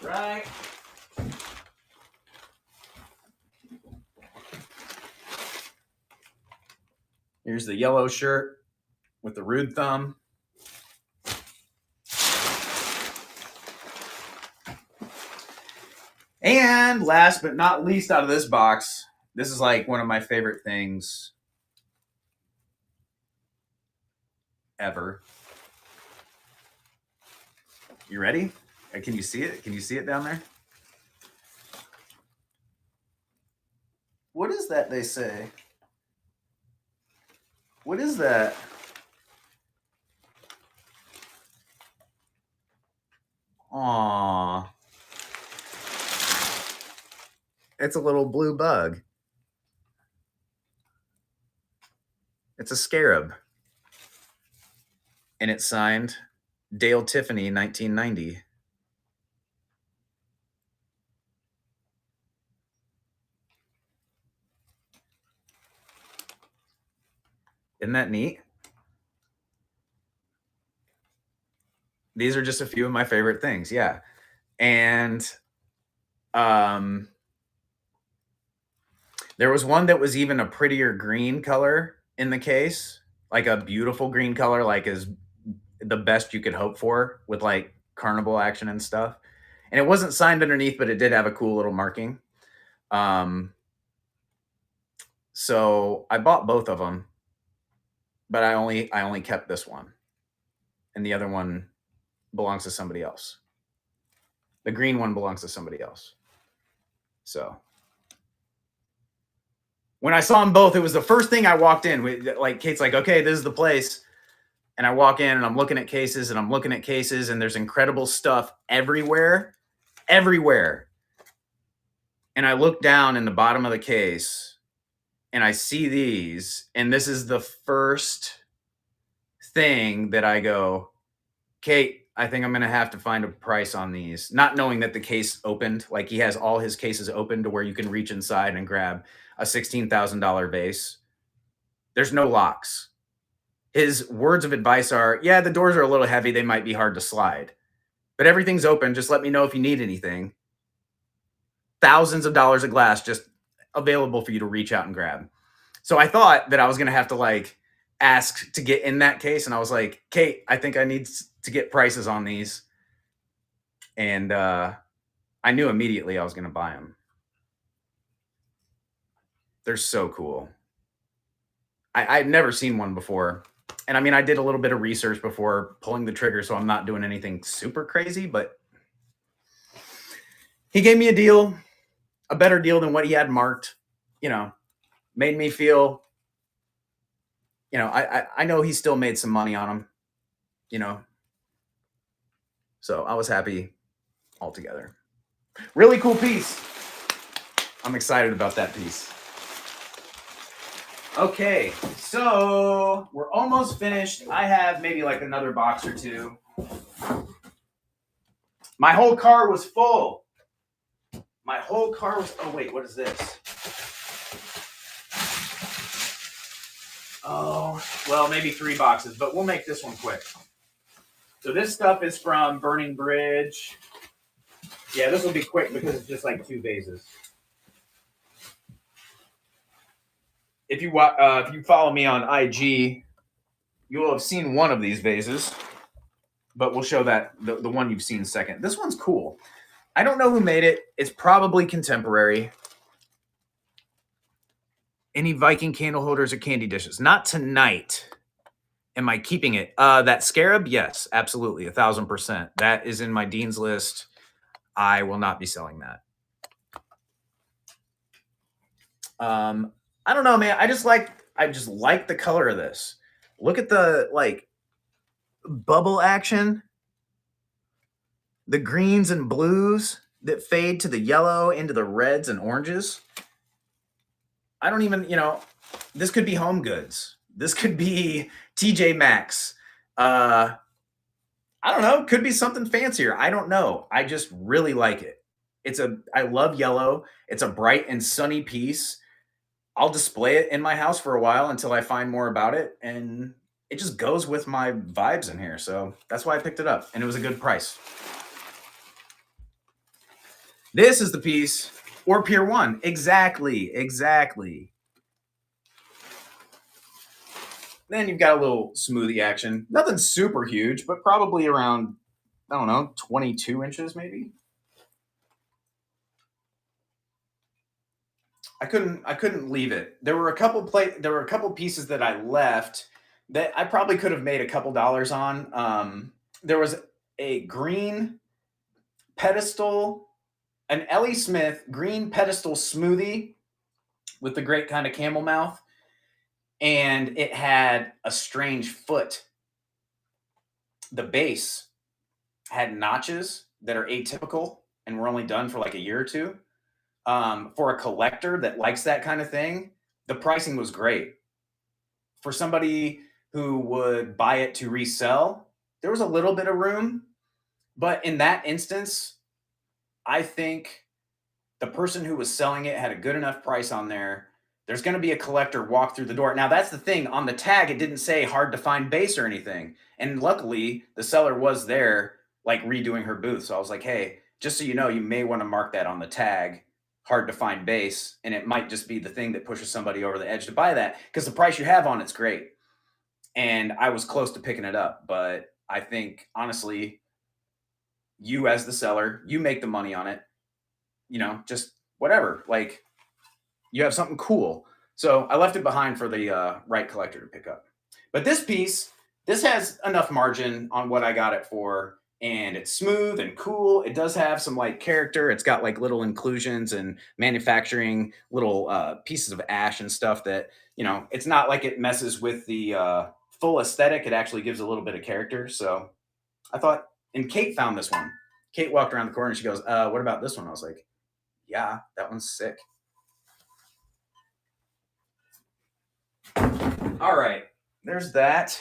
Right. Here's the yellow shirt with the rude thumb. And last but not least out of this box, this is like one of my favorite things ever. You ready? Can you see it? Can you see it down there? What is that they say? What is that? Aww. It's a little blue bug. It's a scarab. And it's signed Dale Tiffany, 1990. Isn't that neat? These are just a few of my favorite things, yeah. And there was one that was even a prettier green color in the case, like a beautiful green color, like is the best you could hope for with like carnival action and stuff. And it wasn't signed underneath, but it did have a cool little marking. So I bought both of them, but I only kept this one, and the other one belongs to somebody else. The green one belongs to somebody else. So when I saw them both, it was the first thing I walked in. Like Kate's like, okay, this is the place. And I walk in and I'm looking at cases and I'm looking at cases and there's incredible stuff everywhere. And I look down in the bottom of the case and I see these, and this is the first thing that I go, Kate, I think I'm going to have to find a price on these, not knowing that the case opened. Like he has all his cases open to where you can reach inside and grab a $16,000 vase. There's no locks. His words of advice are, yeah, the doors are a little heavy. They might be hard to slide, but everything's open. Just let me know if you need anything. Thousands of dollars of glass just available for you to reach out and grab. So I thought that I was going to have to like ask to get in that case. And I was like, Kate, I think I need to get prices on these. And I knew immediately I was going to buy them. They're so cool. I'd never seen one before. And I mean, I did a little bit of research before pulling the trigger, so I'm not doing anything super crazy, but he gave me a deal, a better deal than what he had marked, you know, made me feel, you know, I know he still made some money on them, you know, so I was happy altogether. Really cool piece. I'm excited about that piece. Okay, so we're almost finished. I have maybe like another box or two. My whole car was full. Oh wait, what is this? Oh, well, maybe 3 boxes, but we'll make this one quick. So this stuff is from Burning Bridge. Yeah, this will be quick because it's just like 2 vases. If you follow me on IG, you will have seen one of these vases, but we'll show that the one you've seen second. This one's cool. I don't know who made it. It's probably contemporary. Any Viking candle holders or candy dishes? Not tonight. Am I keeping it? That scarab? Yes, absolutely. 1,000%. That is in my Dean's list. I will not be selling that. I don't know, man. I just like the color of this. Look at the like bubble action. The greens and blues that fade to the yellow into the reds and oranges. I don't even, this could be Home Goods. This could be TJ Maxx. I don't know. Could be something fancier. I don't know. I just really like it. I love yellow. It's a bright and sunny piece. I'll display it in my house for a while until I find more about it. And it just goes with my vibes in here. So that's why I picked it up. And it was a good price. This is the piece, or Pier 1. Exactly. Then you've got a little smoothie action. Nothing super huge, but probably around, I don't know, 22 inches maybe. I couldn't leave it. There were a couple pieces that I left that I probably could have made a couple dollars on. There was a green pedestal, an Ellie Smith green pedestal smoothie with the great kind of camel mouth, and it had a strange foot. The base had notches that are atypical and were only done for like a year or two. For a collector that likes that kind of thing, the pricing was great. For somebody who would buy it to resell, there was a little bit of room. But in that instance, I think the person who was selling it had a good enough price on there. There's going to be a collector walk through the door. Now, that's the thing. On the tag, it didn't say hard to find base or anything. And luckily, the seller was there, like redoing her booth. So I was like, hey, just so you know, you may want to mark that on the tag, hard to find base. And it might just be the thing that pushes somebody over the edge to buy that, because the price you have on it's great. And I was close to picking it up. But I think, honestly, you as the seller, you make the money on it. Just whatever. Like, you have something cool. So I left it behind for the right collector to pick up. But this piece, this has enough margin on what I got it for, and it's smooth and cool. It does have some like character. It's got like little inclusions and manufacturing little pieces of ash and stuff that, it's not like it messes with the full aesthetic. It actually gives a little bit of character. So I thought, and Kate found this one. Kate walked around the corner and she goes, what about this one? I was like, yeah, that one's sick. All right, there's that.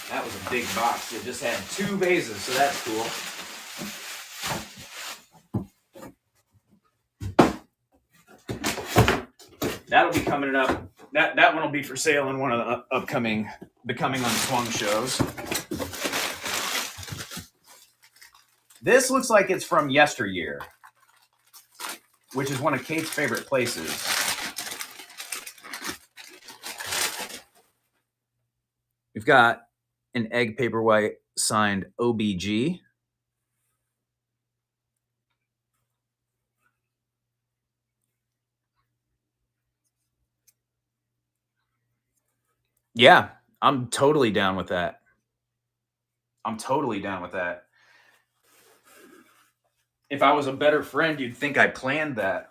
That was a big box. It just had 2 vases, so that's cool. That'll be coming up. That one will be for sale in one of the upcoming Becoming Unswung shows. This looks like it's from yesteryear, which is one of Kate's favorite places. We've got an egg paperweight signed OBG. Yeah, I'm totally down with that. If I was a better friend, you'd think I planned that.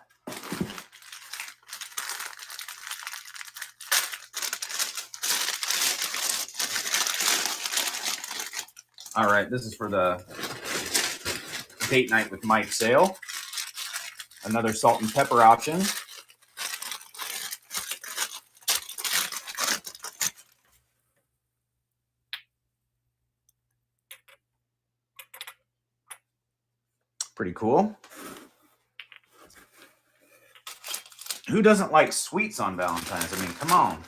All right, this is for the date night with Mike sale. Another salt and pepper option. Pretty cool. Who doesn't like sweets on Valentine's? I mean, come on.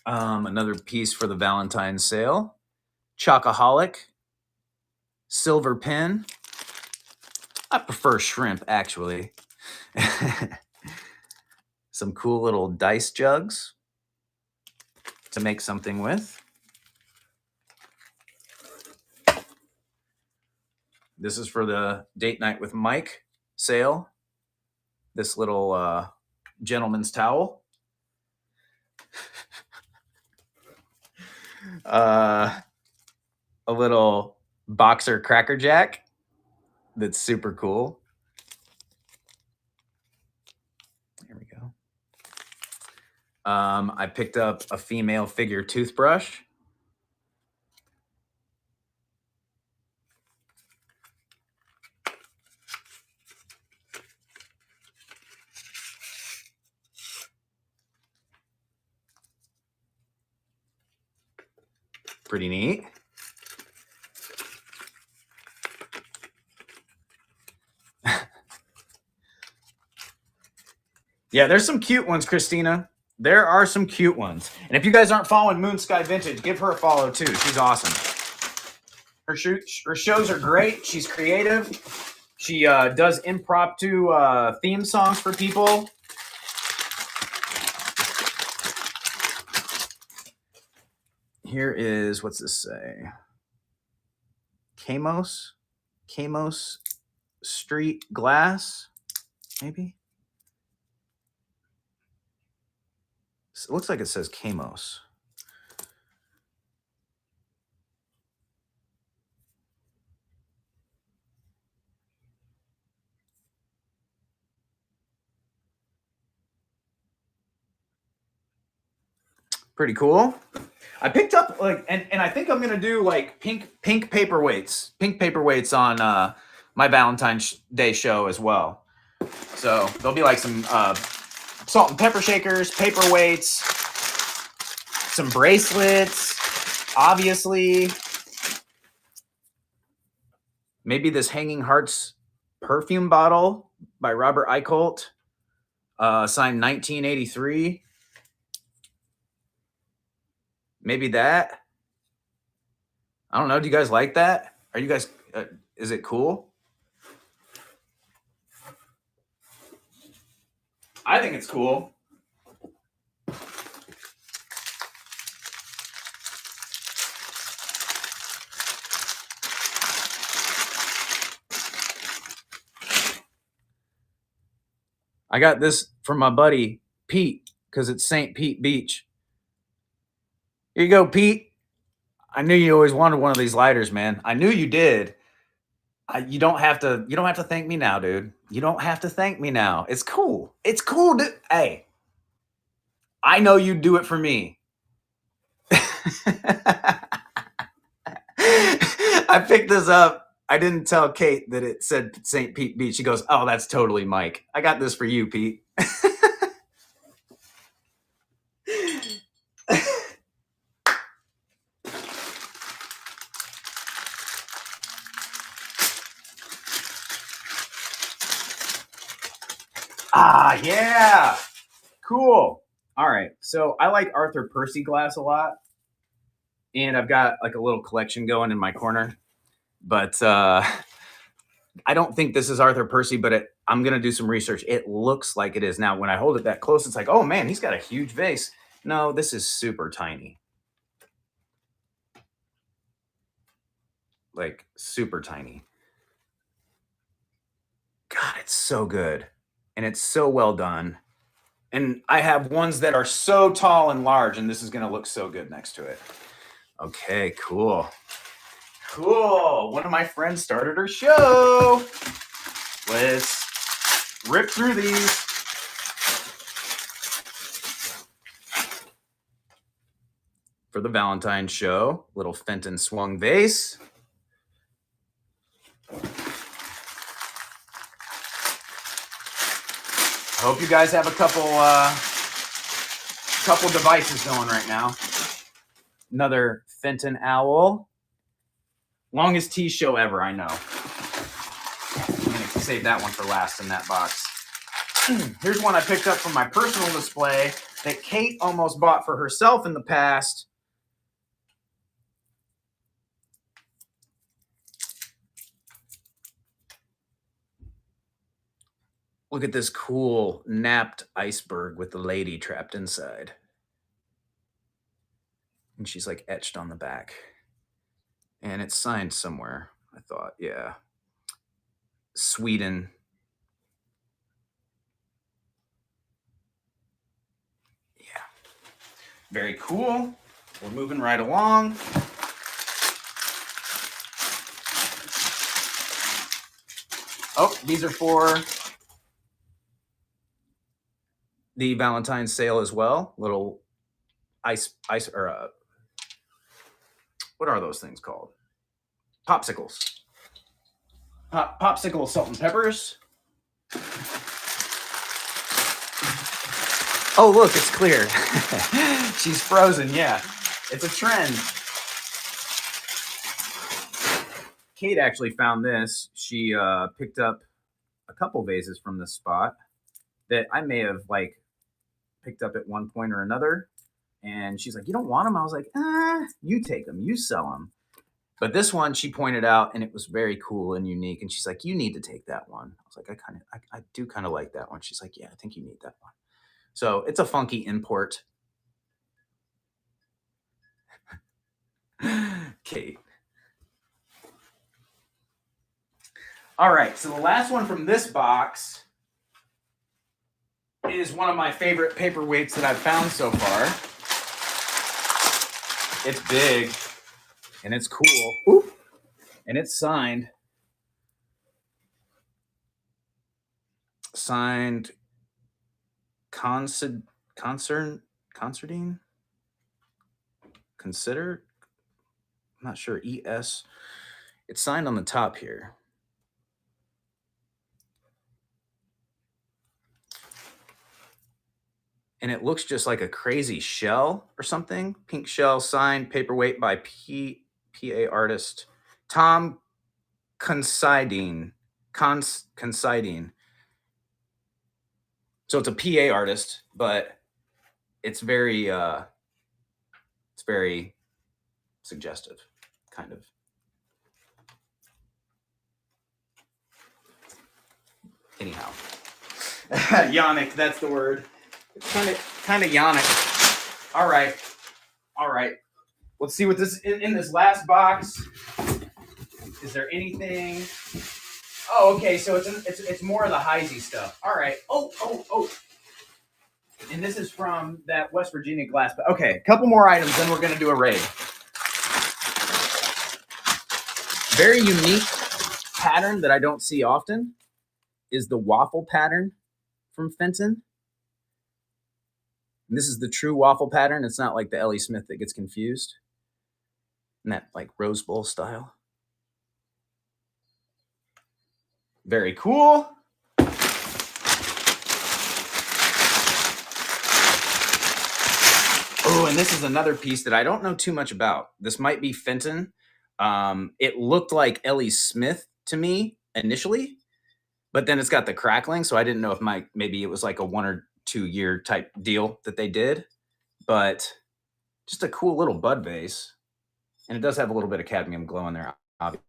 Another piece for the Valentine's sale. Chocoholic. Silver pin. I prefer shrimp, actually. Some cool little dice jugs to make something with. This is for the date night with Mike sale. This little gentleman's towel. A little boxer Cracker Jack that's super cool. There we go. I picked up a female figure toothbrush. Pretty neat. Yeah, there's some cute ones, Christina. There are some cute ones. And if you guys aren't following Moon Sky Vintage, give her a follow too. She's awesome. Her shows are great. She's creative. She does impromptu theme songs for people. Here is, what's this say? Camos Street Glass, maybe? It looks like it says Camos. Pretty cool. I picked up like, and I think I'm gonna do like pink paperweights on my Valentine's Day show as well. So there'll be like some salt and pepper shakers, paperweights, some bracelets, obviously. Maybe this Hanging Hearts perfume bottle by Robert Eichholt, signed 1983. Maybe that. I don't know. Do you guys like that? Are you guys, is it cool? I think it's cool. I got this from my buddy Pete because it's St. Pete Beach. Here you go, Pete. I knew you always wanted one of these lighters, man. I knew you did. You don't have to thank me now, dude. You don't have to thank me now. It's cool. It's cool, dude. Hey, I know you'd do it for me. I picked this up. I didn't tell Kate that it said St. Pete Beach. She goes, "Oh, that's totally Mike. I got this for you, Pete." Ah, yeah. Cool. All right. So I like Arthur Percy glass a lot. And I've got like a little collection going in my corner. But I don't think this is Arthur Percy, but I'm going to do some research. It looks like it is. Now, when I hold it that close, it's like, oh, man, he's got a huge vase. No, this is super tiny. Like, super tiny. God, it's so good. And it's so well done. And I have ones that are so tall and large, and this is going to look so good next to it. Okay, cool. Cool. One of my friends started her show. Let's rip through these. For the Valentine's show, little Fenton swung vase. I hope you guys have a couple devices going right now. Another Fenton owl. Longest tea show ever, I know. I'm going to save that one for last in that box. Here's one I picked up from my personal display that Kate almost bought for herself in the past. Look at this cool napped iceberg with the lady trapped inside. And she's like etched on the back. And it's signed somewhere, I thought. Yeah. Sweden. Yeah. Very cool. We're moving right along. Oh, these are for the Valentine's sale as well. Little ice or what are those things called? Popsicles. Popsicle salt and peppers. Oh, look, it's clear. She's frozen. Yeah, it's a trend. Kate actually found this. She picked up a couple vases from this spot that I may have like picked up at one point or another. And she's like, "You don't want them?" I was like, you take them, you sell them. But this one she pointed out, and it was very cool and unique. And she's like, "You need to take that one." I was like, I do kind of like that one. She's like, "Yeah, I think you need that one." So it's a funky import. Kate. All right, so the last one from this box is one of my favorite paperweights that I've found so far. It's big and it's cool. Oop. And it's signed. Signed concertine? Consider? I'm not sure. ES. It's signed on the top here. And it looks just like a crazy shell or something. Pink shell signed paperweight by PA artist Tom Considine. Considine. So it's a PA artist, but it's very suggestive, kind of. Anyhow, Yannick, that's the word. It's kind of Yannick. All right. Let's see what this in this last box. Is there anything? Oh, okay. So it's more of the Heisey stuff. All right. Oh. And this is from that West Virginia glass. Okay, a couple more items, then we're gonna do a raid. Very unique pattern that I don't see often is the waffle pattern from Fenton. And this is the true waffle pattern. It's not like the Ellie Smith that gets confused. And that like Rose Bowl style. Very cool. Oh, and this is another piece that I don't know too much about. This might be Fenton. It looked like Ellie Smith to me initially, but then it's got the crackling, so I didn't know if maybe it was like a 1 or 2 year type deal that they did. But just a cool little bud vase, and it does have a little bit of cadmium glow in there, obviously.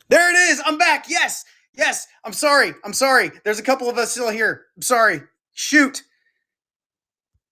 There it is. I'm back. Yes. Yes. I'm sorry. I'm sorry. There's a couple of us still here. I'm sorry. Shoot.